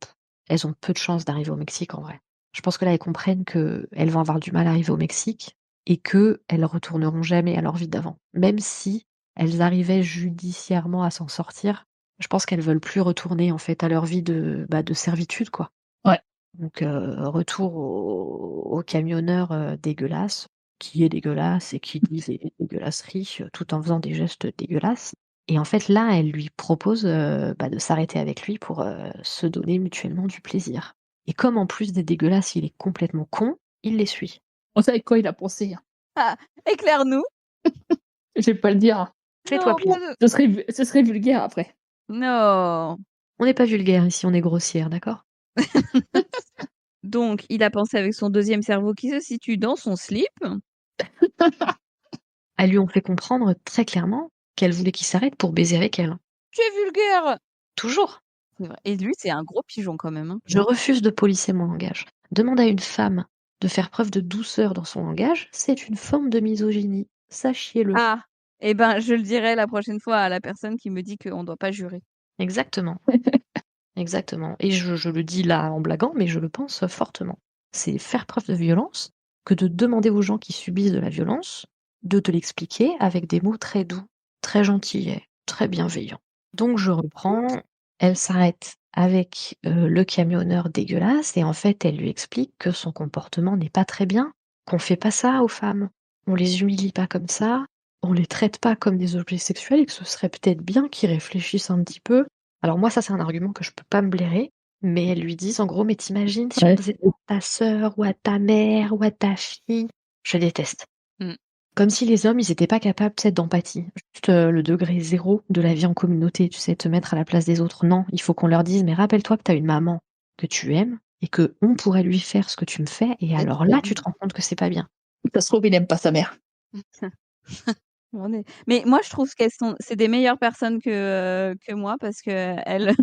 elles ont peu de chances d'arriver au Mexique, en vrai. Je pense que là, elles comprennent qu'elles vont avoir du mal à arriver au Mexique et qu'elles retourneront jamais à leur vie d'avant. Même si elles arrivaient judiciairement à s'en sortir, je pense qu'elles veulent plus retourner en fait à leur vie de servitude, quoi. Ouais. Donc retour au camionneur, dégueulasse, qui est dégueulasse et qui dit des dégueulasseries, tout en faisant des gestes dégueulasses et en fait là, elle lui propose, de s'arrêter avec lui pour, se donner mutuellement du plaisir et comme en plus des dégueulasses, il est complètement con, il les suit. On sait avec quoi il a pensé, hein. Ah! Éclaire-nous! Je vais pas le dire, hein. Fais-toi Non, plaisir. pas de Ce serait vulgaire après. non! On n'est pas vulgaire ici, on est grossière, d'accord? Donc il a pensé avec son deuxième cerveau qui se situe dans son slip. Elles lui ont fait comprendre très clairement qu'elle voulait qu'il s'arrête pour baiser avec elle. «Tu es vulgaire!» Toujours. C'est vrai et lui, c'est un gros pigeon quand même, hein. Je refuse de polisser mon langage. Demande à une femme de faire preuve de douceur dans son langage, c'est une forme de misogynie. Sachiez-le. Ah! Et ben, je le dirai la prochaine fois à la personne qui me dit qu'on doit pas jurer. Exactement, exactement. Et je le dis là en blaguant, mais je le pense fortement. C'est faire preuve de violence que de demander aux gens qui subissent de la violence de te l'expliquer avec des mots très doux, très gentillets, très bienveillants. Donc je reprends, elle s'arrête avec, le camionneur dégueulasse et en fait, elle lui explique que son comportement n'est pas très bien, qu'on fait pas ça aux femmes. On les humilie pas comme ça, on les traite pas comme des objets sexuels et que ce serait peut-être bien qu'ils réfléchissent un petit peu. Alors moi, ça, c'est un argument que je peux pas me blairer, mais elles lui disent en gros: «Mais t'imagines si on Ouais. faisait ça à ta sœur ou à ta mère ou à ta fille?» Je déteste. Mmh. Comme si les hommes, ils étaient pas capables, tu sais, d'empathie. Juste, le degré 0 de la vie en communauté, tu sais, te mettre à la place des autres. Non, il faut qu'on leur dise: «Mais rappelle-toi que tu as une maman que tu aimes et qu'on pourrait lui faire ce que tu me fais et alors là, tu te rends compte que c'est pas bien». Ça se trouve, il aime pas sa mère. On est mais moi je trouve qu'elles sont c'est des meilleures personnes que moi parce qu'elles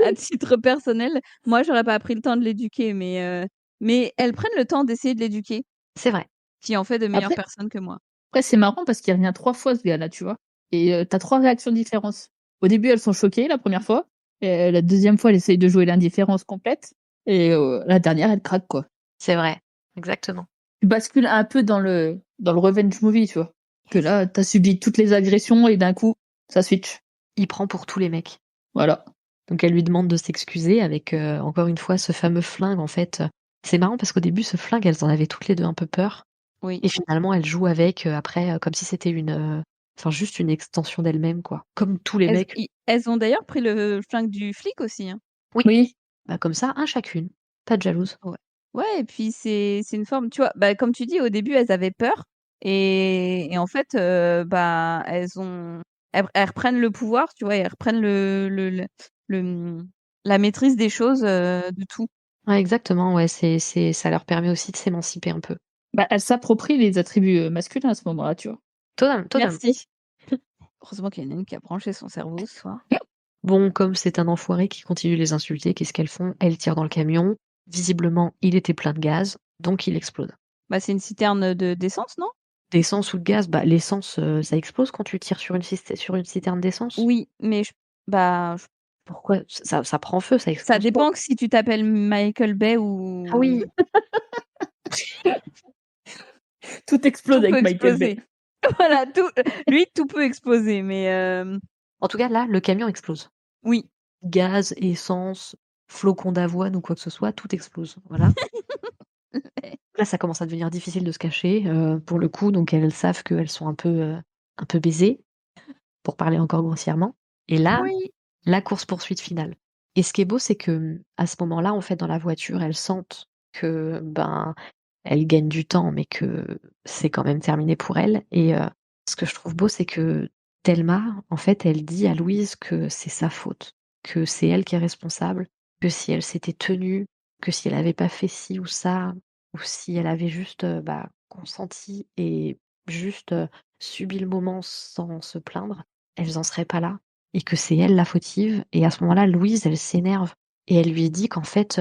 à titre personnel, moi j'aurais pas pris le temps de l'éduquer mais elles prennent le temps d'essayer de l'éduquer, C'est vrai. qui en fait de meilleures Après personnes que moi. après c'est marrant parce qu'il revient 3 fois ce gars-là, tu vois? Et tu 3 réactions différentes. Au début, elles sont choquées la première fois et la deuxième fois, elle essaye de jouer l'indifférence complète et la dernière, elle craque, quoi. C'est vrai. Exactement. Tu bascules un peu dans le revenge movie, tu vois? Que Yes. là, tu as subi toutes les agressions et d'un coup, ça switch. Il prend pour tous les mecs. Voilà. Donc elle lui demande de s'excuser avec, encore une fois, ce fameux flingue, en fait. C'est marrant parce qu'au début, ce flingue, elles en avaient toutes les 2 un peu peur Oui. et finalement, elles jouent avec, après, comme si c'était enfin juste une extension d'elles-mêmes, quoi. Comme tous les mecs. Elles ont d'ailleurs pris le flingue du flic aussi, hein. Oui, Oui, bah, comme ça, 1 chacune. Pas de jalouse. Ouais. Ouais et puis c'est une forme tu vois? Bah, comme tu dis au début elles avaient peur et en fait, bah, elles reprennent le pouvoir, tu vois? Elles reprennent la maîtrise des choses, de tout. Ouais, exactement, ouais, c'est ça leur permet aussi de s'émanciper un peu. bah, elle s'approprie les attributs, masculins à ce moment-là, tu vois? Totalement. Merci. Heureusement qu'il y en a une qui a branché son cerveau ce soir. Bon, comme c'est un enfoiré qui continue de les insulter, qu'est-ce qu'elles font? Elles tirent dans le camion. Visiblement, il était plein de gaz, donc il explose. Bah, c'est une citerne d'essence, non? D'essence ou de gaz, bah, l'essence, ça explose quand tu tires sur une citerne d'essence? Oui, mais je Pourquoi? Ça prend feu, ça ça explose pas. dépend que si tu t'appelles Michael Bay Ah oui! ou Tout explose tout peut avec Michael Bay. exploser. Voilà, tout peut exploser mais En tout cas, là, le camion explose. oui. Gaz, essence, flocons d'avoine ou quoi que ce soit, tout explose, voilà. Là, ça commence à devenir difficile de se cacher, pour le coup, donc elles savent qu'elles sont un peu baisées, pour parler encore grossièrement et là, Oui. la course-poursuite finale et ce qui est beau, c'est que, à ce moment-là, en fait, dans la voiture, elles sentent que, ben, elles gagnent du temps, mais que c'est quand même terminé pour elles et ce que je trouve beau, c'est que Thelma, en fait, elle dit à Louise que c'est sa faute, que c'est elle qui est responsable, que si elle s'était tenue, que si elle avait pas fait ci ou ça, ou si elle avait juste, bah, consenti et juste, subi le moment sans se plaindre, elles en seraient pas là et que c'est elle la fautive et à ce moment-là, Louise, elle s'énerve et elle lui dit qu'en fait,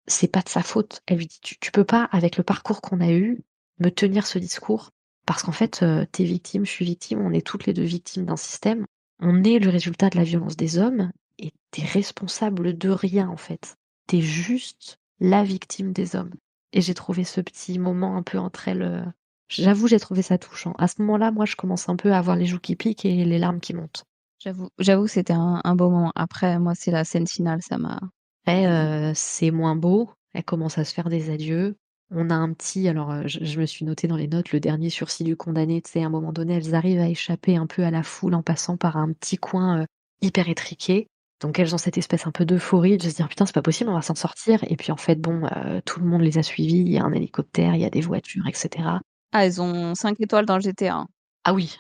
c'est pas de sa faute. Elle lui dit: «Tu peux pas, avec le parcours qu'on a eu, me tenir ce discours parce qu'en fait, tu es victime, je suis victime, on est toutes les 2 victimes d'un système. On est le résultat de la violence des hommes et tu es responsable de rien, en fait. Tu es juste la victime des hommes» et j'ai trouvé ce petit moment un peu entre elles, j'avoue, j'ai trouvé ça touchant. À ce moment-là, moi, je commence un peu à avoir les joues qui piquent et les larmes qui montent. J'avoue que c'était un beau moment. Après moi, c'est la scène finale, ça m'a Après, c'est moins beau, elle commence à se faire des adieux. On a un petit alors, je me suis noté dans les notes le dernier sursis du condamné, tu sais, à un moment donné, elles arrivent à échapper un peu à la foule en passant par un petit coin, hyper étriqué. Donc elles ont cette espèce un peu d'euphorie de se dire: «Putain, c'est pas possible, on va s'en sortir» et puis en fait, bon, tout le monde les a suivies, il y a un hélicoptère, il y a des voitures et cetera. ah elles ont 5 étoiles dans le GTA, hein. Ah oui,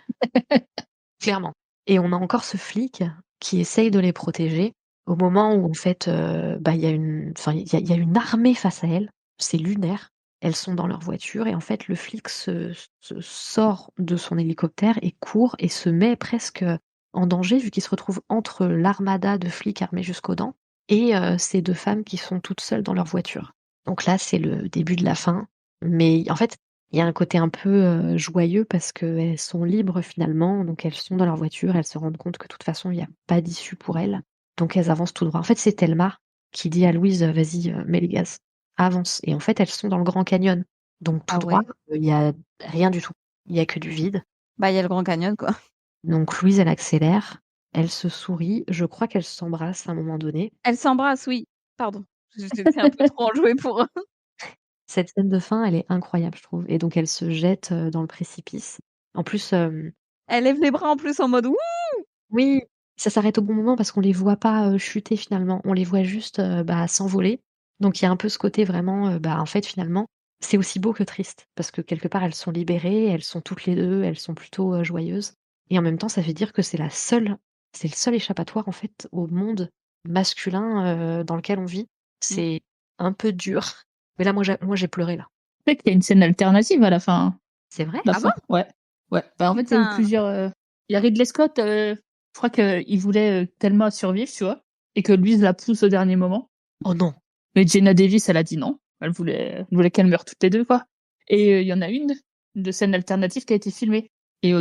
clairement et on a encore ce flic qui essaye de les protéger au moment où en fait, bah, il y a une enfin, il y a une armée face à elles, c'est lunaire. Elles sont dans leur voiture et en fait le flic se sort de son hélicoptère et court et se met presque, en danger vu qu'il se retrouve entre l'armada de flics armés jusqu'aux dents et ces 2 femmes qui sont toutes seules dans leur voiture. Donc là, c'est le début de la fin, mais en fait, il y a un côté un peu, joyeux parce qu'elles sont libres finalement, donc elles sont dans leur voiture, elles se rendent compte que de toute façon il y a pas d'issue pour elles, donc elles avancent tout droit. En fait, c'est Thelma qui dit à Louise: «Vas-y, mets les gaz, avance» et en fait, elles sont dans le Grand Canyon, donc tout Ah droit, ouais? il y a rien du tout. Il y a que du vide, Bah, il y a le Grand Canyon, quoi. donc Louise, elle accélère, elle se sourit, je crois qu'elles s'embrassent à un moment donné. Elles s'embrassent, oui. Pardon, j'étais un peu trop enjouée pour Cette scène de fin, elle est incroyable, je trouve et donc elle se jette, dans le précipice. En plus, elle lève les bras en plus en mode: «Wouh!» oui, ça s'arrête au bon moment parce qu'on les voit pas, chuter finalement. On les voit juste, bah, s'envoler. Donc il y a un peu ce côté vraiment, bah, en fait finalement, c'est aussi beau que triste parce que quelque part elles sont libérées, elles sont toutes les 2, elles sont plutôt, joyeuses et en même temps ça veut dire que c'est le seul échappatoire en fait au monde masculin, dans lequel on vit. Mmh. C'est un peu dur, mais là moi j'ai pleuré là. Tu sais qu'il y a une scène alternative à la fin, hein. C'est vrai? La Ah bon? fin, ouais. Ouais. Bah, en fait, il y a eu Putain! plusieurs, il y a Ridley Scott, je crois qu'il voulait, Thelma survivre, tu vois? Et que lui la pousse au dernier moment. Oh non! Mais Geena Davis, elle a dit non. Elle voulait qu'elles meurent toutes les 2, quoi. Et il y en a une de scène alternative qui a été filmée et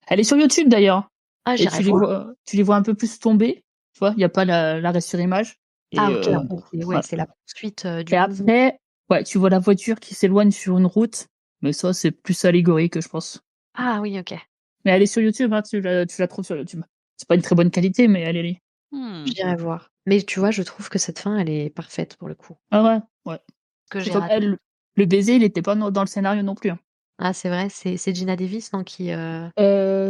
elle est sur YouTube d'ailleurs, hein. Ah Et j'irai voir. tu les vois un peu plus tomber, tu vois? Il y a pas l'arrêt sur image Ah et OK, après voilà. c'est la poursuite, du Et mouvement. après, ouais, tu vois la voiture qui s'éloigne sur une route, mais ça, c'est plus allégorique, je pense. Ah oui, OK. Mais elle est sur YouTube, hein, tu la trouves sur YouTube. C'est pas une très bonne qualité, mais elle est là. Mmh. J'irai voir. Mais tu vois, je trouve que cette fin, elle est parfaite pour le coup. Ah ouais, ouais. Que C'est j'ai comme raté. elle, le baiser, il était pas dans le scénario non plus, hein. Ah c'est vrai, c'est Geena Davis, non, qui,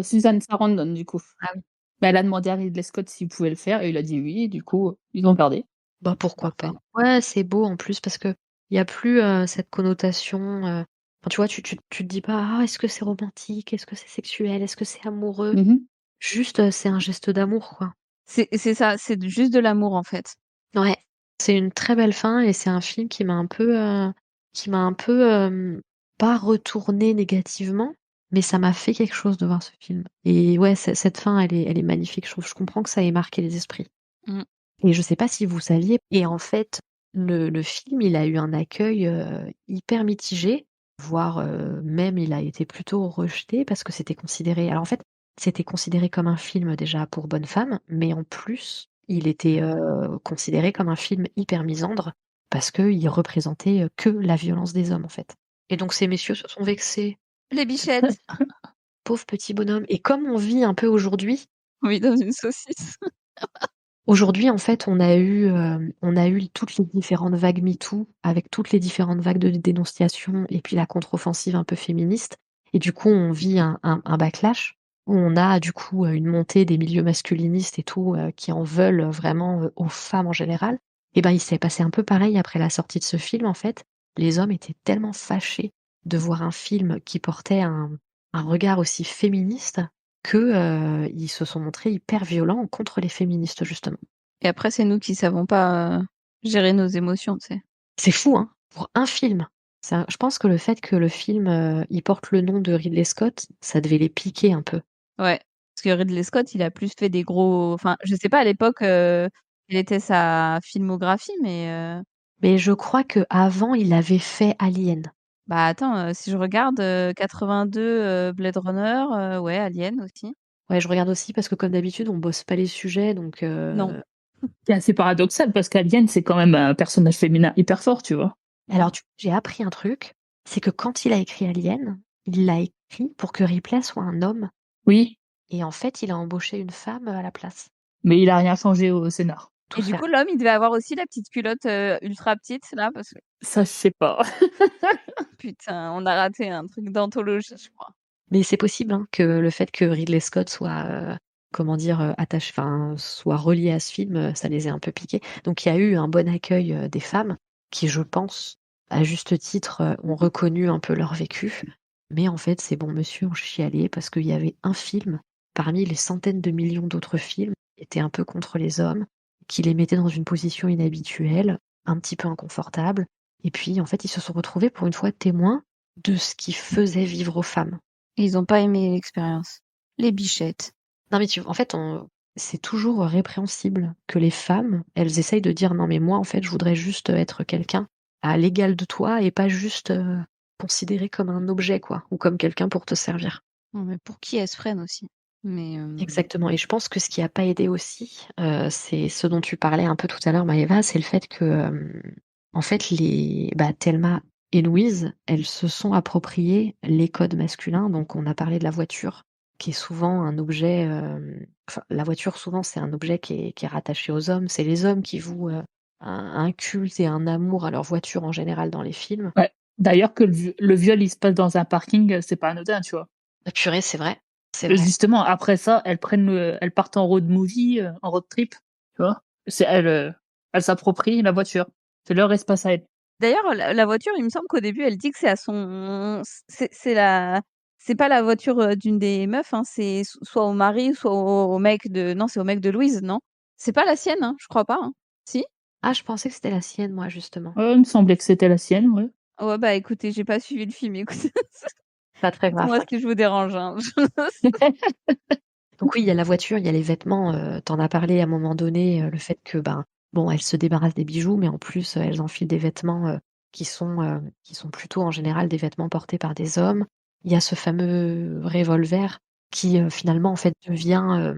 Suzanne Sarandon, du coup. ah oui, Bah, elle a demandé à Ridley Scott s'il pouvait le faire et il a dit oui, et du coup, ils ont gardé. bah, pourquoi Parfait. pas. Ouais, c'est beau en plus parce qu'il y a plus, cette connotation, enfin, tu vois, tu te dis pas: «Ah, est-ce que c'est romantique? Est-ce que c'est sexuel? Est-ce que c'est amoureux?» Mmh mh. Juste, c'est un geste d'amour, quoi. C'est ça, c'est juste de l'amour, en fait. Ouais, c'est une très belle fin et c'est un film qui m'a un peu, pas retournée négativement, mais ça m'a fait quelque chose de voir ce film et ouais, cette fin, elle est magnifique, je trouve. Je comprends que ça ait marqué les esprits Mmh. et je sais pas si vous saviez et en fait, le film, il a eu un accueil, hyper mitigé, voire, même il a été plutôt rejeté parce que c'était considéré alors en fait, c'était considéré comme un film déjà pour bonnes femmes, mais en plus, il était, considéré comme un film hyper misandre parce qu'il représentait, que la violence des hommes, en fait et donc ces messieurs se sont vexés. Les bichettes, Pauvres petits bonhommes et comme on vit un peu aujourd'hui, oui, dans une saucisse. aujourd'hui, en fait, on a eu toutes les différentes vagues MeToo avec toutes les différentes vagues de dénonciation et puis la contre-offensive un peu féministe et du coup, on vit un backlash où on a, du coup, une montée des milieux masculinistes et tout, qui en veulent vraiment, aux femmes en général et ben, il s'est passé un peu pareil après la sortie de ce film, en fait. Les hommes étaient tellement fâchés de voir un film qui portait un regard aussi féministe que, ils se sont montrés hyper violents contre les féministes, justement. Et après, c'est nous qui savons pas, gérer nos émotions, tu sais? C'est fou, hein, pour un film. Ça je pense que le fait que le film, il porte le nom de Ridley Scott, ça devait les piquer un peu. Ouais, parce que Ridley Scott, il a plus fait des gros enfin, je sais pas à l'époque, quelle était sa filmographie, mais Mais je crois qu'avant, il avait fait Alien. bah, attends, si je regarde, 82, Blade Runner, ouais, Alien aussi. Ouais, je regarde aussi parce que comme d'habitude, on bosse pas les sujets donc Non. C'est assez paradoxal parce qu'Alien, c'est quand même un personnage féminin hyper fort, tu vois? Mmh. alors tu j'ai appris un truc, c'est que quand il a écrit Alien, il l'a écrit pour que Ripley soit un homme Oui, et en fait, il a embauché une femme, à la place. mais il a rien changé au scénar. Tout Et du faire. coup, l'homme, il devait avoir aussi la petite culotte, ultra petite là, parce que Ça, je sais pas. putain, on a raté un truc d'anthologie, je crois. Mais c'est possible, hein, que le fait que Ridley Scott soit, comment dire, soit relié à ce film, ça les ait un peu piqués. Donc il y a eu un bon accueil, des femmes qui, je pense, à juste titre, ont reconnu un peu leur vécu. Mais en fait, ces bons monsieur ont chialé parce qu'il y avait un film, parmi les centaines de millions d'autres films, qui était un peu contre les hommes, qui les mettait dans une position inhabituelle, un petit peu inconfortable. Et puis, en fait, ils se sont retrouvés pour une fois témoins de ce qui faisait vivre aux femmes. Et ils ont pas aimé l'expérience. Les bichettes. Non mais en fait, c'est toujours répréhensible que les femmes, elles essayent de dire: «Non mais moi en fait je voudrais juste être quelqu'un à l'égal de toi et pas juste, considéré comme un objet quoi, ou comme quelqu'un pour te servir». Non, mais pour qui elles se prennent aussi. Mais Exactement et je pense que ce qui a pas aidé aussi, c'est ce dont tu parlais un peu tout à l'heure Maëva, c'est le fait que, en fait Thelma et Louise, elles se sont appropriées les codes masculins, donc on a parlé de la voiture, qui est souvent un objet, enfin la voiture souvent c'est un objet qui est rattaché aux hommes. C'est les hommes qui vouent, un culte et un amour à leur voiture en général dans les films. Ouais. D'ailleurs que le viol, il se passe dans un parking, c'est pas anodin, tu vois? Ah purée, c'est vrai, c'est vrai. Justement, après ça, elles partent en road movie, en road trip, tu vois? C'est elles s'approprient la voiture. C'est leur espace à elles. D'ailleurs, la voiture, il me semble qu'au début, elle dit que c'est à son c'est pas la voiture, d'une des meufs, hein, c'est soit au mari, soit au mec de non, c'est au mec de Louise, non? C'est pas la sienne, hein? Je crois pas, hein? Si? Ah, je pensais que c'était la sienne, moi, justement. Ouais, il me semblait que c'était la sienne, ouais. Ouais, bah, écoutez, j'ai pas suivi le film, écoutez. Pas très C'est grave, moi ce t'inquiète. que je vous dérange, hein. Donc oui, il y a la voiture, il y a les vêtements, tu as parlé à un moment donné, le fait que, ben, bon, elles se débarrassent des bijoux, mais en plus, elles enfilent des vêtements, qui sont plutôt en général des vêtements portés par des hommes. Il y a ce fameux revolver qui, finalement, en fait, devient,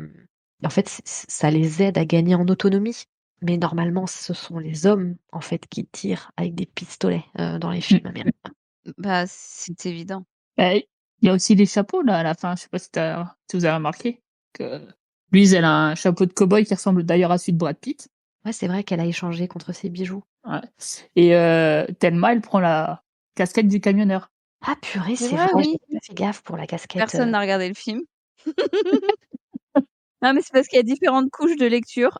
en fait, ça les aide à gagner en autonomie. Mais normalement, ce sont les hommes, en fait, qui tirent avec des pistolets, dans les Mmh. films américains. Bah, c'est évident. Bah, il y a aussi les chapeaux là à la fin, je sais pas si vous avez remarqué que Louise, elle a un chapeau de cow-boy qui ressemble d'ailleurs à celui de Brad Pitt. Ouais, c'est vrai qu'elle a échangé contre ses bijoux. Ouais. Et Thelma, elle prend la casquette du camionneur. Ah purée, C'est c'est vrai, vrai, oui. j'avais pas fait gaffe pour la casquette, Personne n'a regardé le film. Non, mais c'est parce qu'il y a différentes couches de lecture,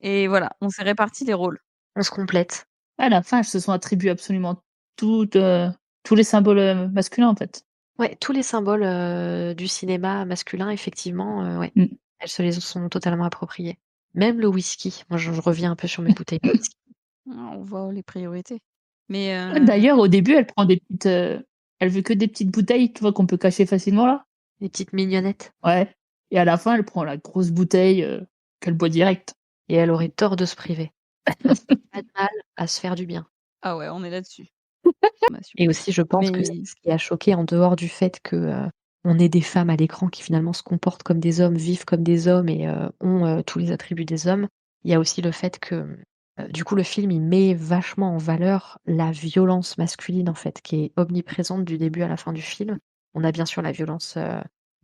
et voilà, on s'est répartis les rôles. on se complète. À la fin, elles se sont attribuées absolument toutes, tous les symboles, masculins en fait. Ouais, tous les symboles, du cinéma masculin effectivement, ouais, Mmh. elles se les sont totalement appropriés. Même le whisky. Moi, je reviens un peu sur mes bouteilles de whisky. Ah, on voit les priorités. Mais D'ailleurs, au début, elle prend des petites, elle veut que des petites bouteilles, tu vois, qu'on peut cacher facilement là. Les petites mignonnettes. Ouais. Et à la fin, elle prend la grosse bouteille, qu'elle boit direct. Et elle aurait tort de se priver. Parce qu'il y a pas de mal à se faire du bien. ah ouais, on est là-dessus. Confirmation. Et aussi, je pense que Mais ce qui a choqué en dehors du fait que, on ait des femmes à l'écran qui finalement se comportent comme des hommes, vivent comme des hommes et ont, tous les attributs des hommes, il y a aussi le fait que, du coup, le film, il met vachement en valeur la violence masculine, en fait, qui est omniprésente du début à la fin du film. On a bien sûr la violence,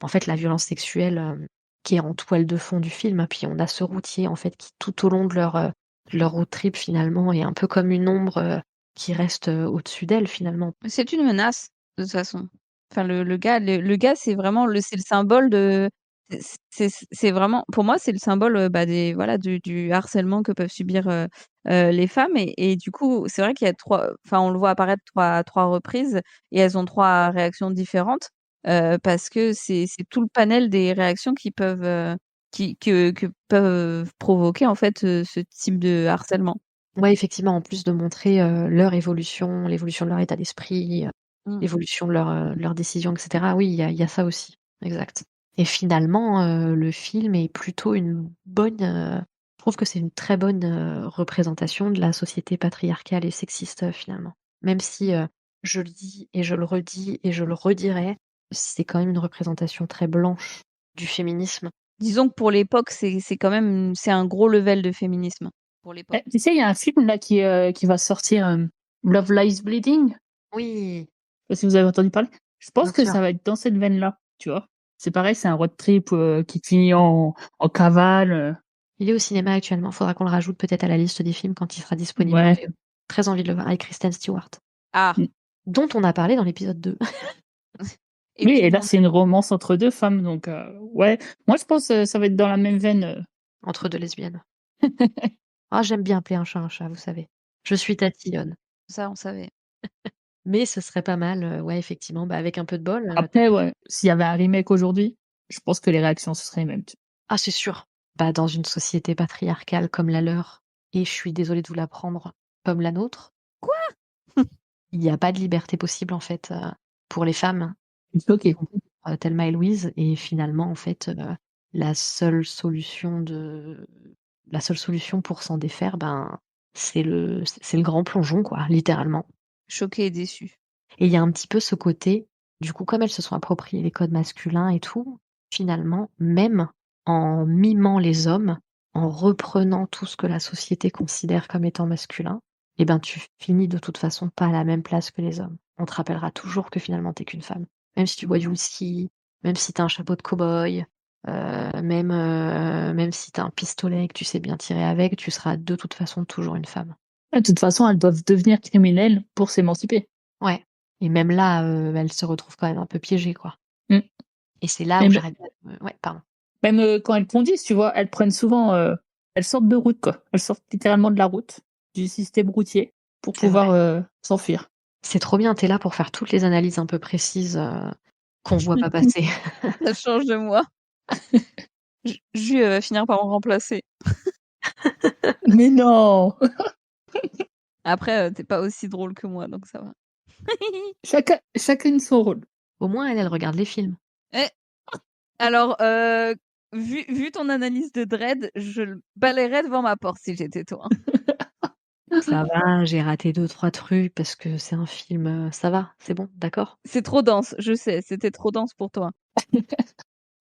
en fait, la violence sexuelle, qui est en toile de fond du film, hein, puis on a ce routier, en fait, qui tout au long de leur road trip, finalement, est un peu comme une ombre, qui reste, au-dessus d'elle, finalement. c'est une menace, de toute façon. Enfin, le gars, c'est le symbole de c'est vraiment pour moi, c'est le symbole, bah, des voilà, du harcèlement que peuvent subir, les femmes et du coup, c'est vrai qu'il y a 3 enfin, on le voit apparaître 3 reprises et elles ont 3 réactions différentes, parce que c'est tout le panel des réactions qui peuvent, que peuvent provoquer, en fait, ce type de harcèlement. Ouais, effectivement, en plus de montrer, leur évolution, l'évolution de leur état d'esprit, Mmh. l'évolution de leurs décisions et cetera. Oui, il y a ça aussi, exact. Et finalement, le film est plutôt une bonne, je trouve que c'est une très bonne, représentation de la société patriarcale et sexiste, finalement. Même si, je le dis et je le redis et je le redirai, c'est quand même une représentation très blanche du féminisme. Disons que pour l'époque, c'est quand même c'est un gros level de féminisme, pour l'époque. Tu sais, il y a un film là qui va sortir, Love Lies Bleeding. Oui, Je sais pas si vous avez entendu parler. Je pense bien que sûr. ça va être dans cette veine-là, tu vois? C'est pareil, c'est un road trip, qui finit en cavale, Il est au cinéma actuellement, faudra qu'on le rajoute peut-être à la liste des films quand il sera disponible en ouais. VO. Très envie de le voir avec Kristen Stewart, Ah! Mmh. dont on a parlé dans l'épisode 2. Et Oui puis et là, bon, c'est une romance entre 2 femmes donc ouais. Moi, je pense, ça va être dans la même veine, Entre 2 lesbiennes. Ah, j'aime bien appeler un chat, vous savez. Je suis tatillonne. ça, on savait. Mais ce serait pas mal, ouais, effectivement, bah, avec un peu de bol, Après, ouais, s'il y avait un remake aujourd'hui, je pense que les réactions, ce serait les mêmes, tu ah, c'est sûr. Bah, dans une société patriarcale comme la leur et je suis désolée de vous l'apprendre, comme la nôtre, Quoi? il y a pas de liberté possible, en fait, pour les femmes. Y OK. compris pour, Thelma et Louise et finalement, en fait, la seule solution de la seule solution pour s'en défaire, ben, c'est le grand plongeon quoi, littéralement. Choquée et déçue. Et il y a un petit peu ce côté, du coup, comme elles se sont appropriées les codes masculins et tout, finalement, même en mimant les hommes, en reprenant tout ce que la société considère comme étant masculin, et ben, tu finis de toute façon pas à la même place que les hommes. On te rappellera toujours que finalement tu es qu'une femme. Même si tu bois du whisky, même si tu as un chapeau de cow-boy, même si tu as un pistolet et que tu sais bien tirer avec, tu seras de toute façon toujours une femme. De toute façon, elles doivent devenir criminelles pour s'émanciper. Ouais. Et même là, elles se retrouvent quand même un peu piégées, quoi. Mmh. Et c'est là où Même j'arrête ouais, pardon. même, quand elles conduisent, tu vois, elles prennent souvent, elles sortent de route, quoi. Elles sortent littéralement de la route, du système routier pour C'est vrai. pouvoir s'enfuir. C'est trop bien, tu es là pour faire toutes les analyses un peu précises, qu'on voit pas passer. Ça change de moi. Ju va finir par me remplacer. Mais non! Après, tu pas aussi drôle que moi, donc ça va. Chacune son rôle. Au moins elle regarde les films. Eh! Alors, vu ton analyse de Dredd, je le balayerais devant ma porte si j'étais toi. Ça va, j'ai raté 2-3 trucs parce que c'est un film, ça va, c'est bon, d'accord? C'est trop dense, je sais, c'était trop dense pour toi.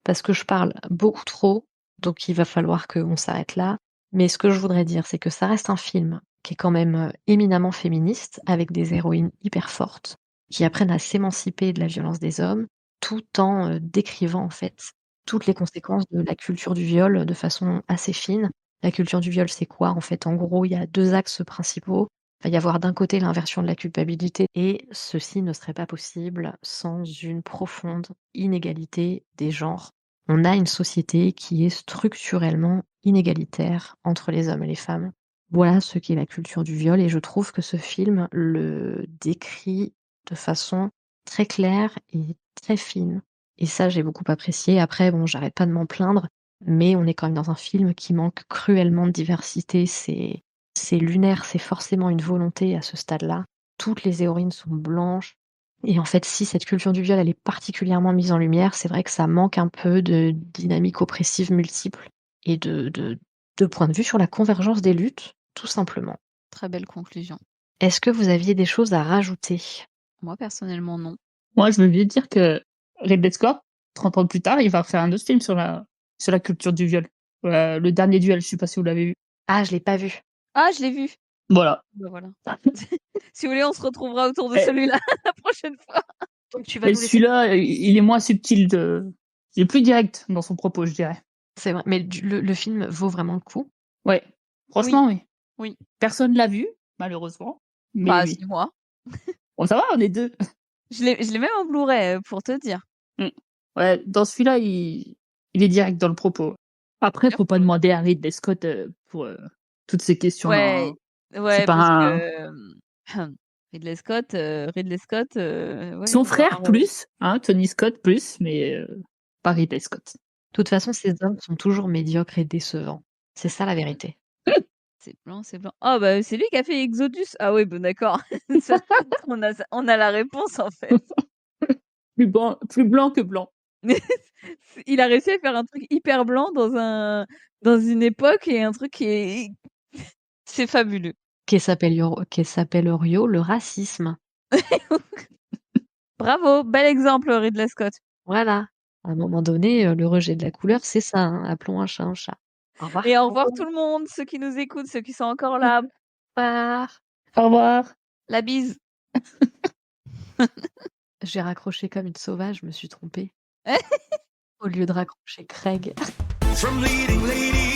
Parce que je parle beaucoup trop, donc il va falloir qu'on s'arrête là. Mais ce que je voudrais dire, c'est que ça reste un film qui est quand même, éminemment féministe, avec des héroïnes hyper fortes, qui apprennent à s'émanciper de la violence des hommes, tout en, décrivant en fait toutes les conséquences de la culture du viol, de façon assez fine. La culture du viol, c'est quoi? En fait, en gros, il y a 2 axes principaux. Il va y avoir d'un côté l'inversion de la culpabilité et ceci ne serait pas possible sans une profonde inégalité des genres. On a une société qui est structurellement inégalitaire entre les hommes et les femmes. Voilà ce qu'est la culture du viol et je trouve que ce film le décrit de façon très claire et très fine et ça, j'ai beaucoup apprécié. Après bon, j'arrête pas de m'en plaindre, mais on est quand même dans un film qui manque cruellement de diversité. C'est lunaire, c'est forcément une volonté à ce stade-là. Toutes les héroïnes sont blanches et en fait, si cette culture du viol, elle est particulièrement mise en lumière, c'est vrai que ça manque un peu de dynamiques oppressives multiples et de points de vue sur la convergence des luttes, tout simplement. Très belle conclusion. Est-ce que vous aviez des choses à rajouter? Moi, personnellement, non. Moi, je veux bien dire que Ridley Scott, 30 ans plus tard, il va faire un autre film sur la culture du viol. Le dernier duel, je sais pas si vous l'avez vu. Ah, je l'ai pas vu. Ah, je l'ai vu! Voilà. Bah, voilà. Si vous voulez, on se retrouvera autour de Et celui-là la prochaine fois. Donc tu vas et nous laisser celui-là, il est moins subtil il est plus direct dans son propos, je dirais. c'est vrai, mais le film vaut vraiment le coup? Ouais, Oui, franchement, oui. oui. Personne l'a vu, malheureusement, mais Bah, oui. si, moi. Bon, ça va, on est 2. Je l'ai même en Blu-ray, pour te dire. Mmh. Ouais, dans celui-là, il est direct dans le propos. Après, faut pas demander à Ridley Scott, pour, toutes ces questions-là, Ouais, hein. C'est ouais, pas parce un que, Ridley Scott, ouais, son il doit frère avoir, plus, hein, Tony Scott plus, mais pas Ridley Scott. De toute façon, ces hommes sont toujours médiocres et décevants. C'est ça la vérité. c'est blanc, c'est blanc. Oh, bah, c'est lui qui a fait Exodus? Ah oui, bah, d'accord. Ça, on a la réponse, en fait. Plus blanc que blanc. Il a réussi à faire un truc hyper blanc dans une époque et un truc qui est c'est fabuleux. Qui s'appelle Rio, le racisme. Bravo, bel exemple, Ridley Scott. Voilà. À un moment donné, le rejet de la couleur, c'est ça, hein, appelons un chat un chat. Au revoir. Et au revoir tout le monde, ceux qui nous écoutent, ceux qui sont encore là. Au revoir. Au revoir. La bise. J'ai raccroché comme une sauvage, je me suis trompée. Au lieu de raccrocher Craig. From leading ladies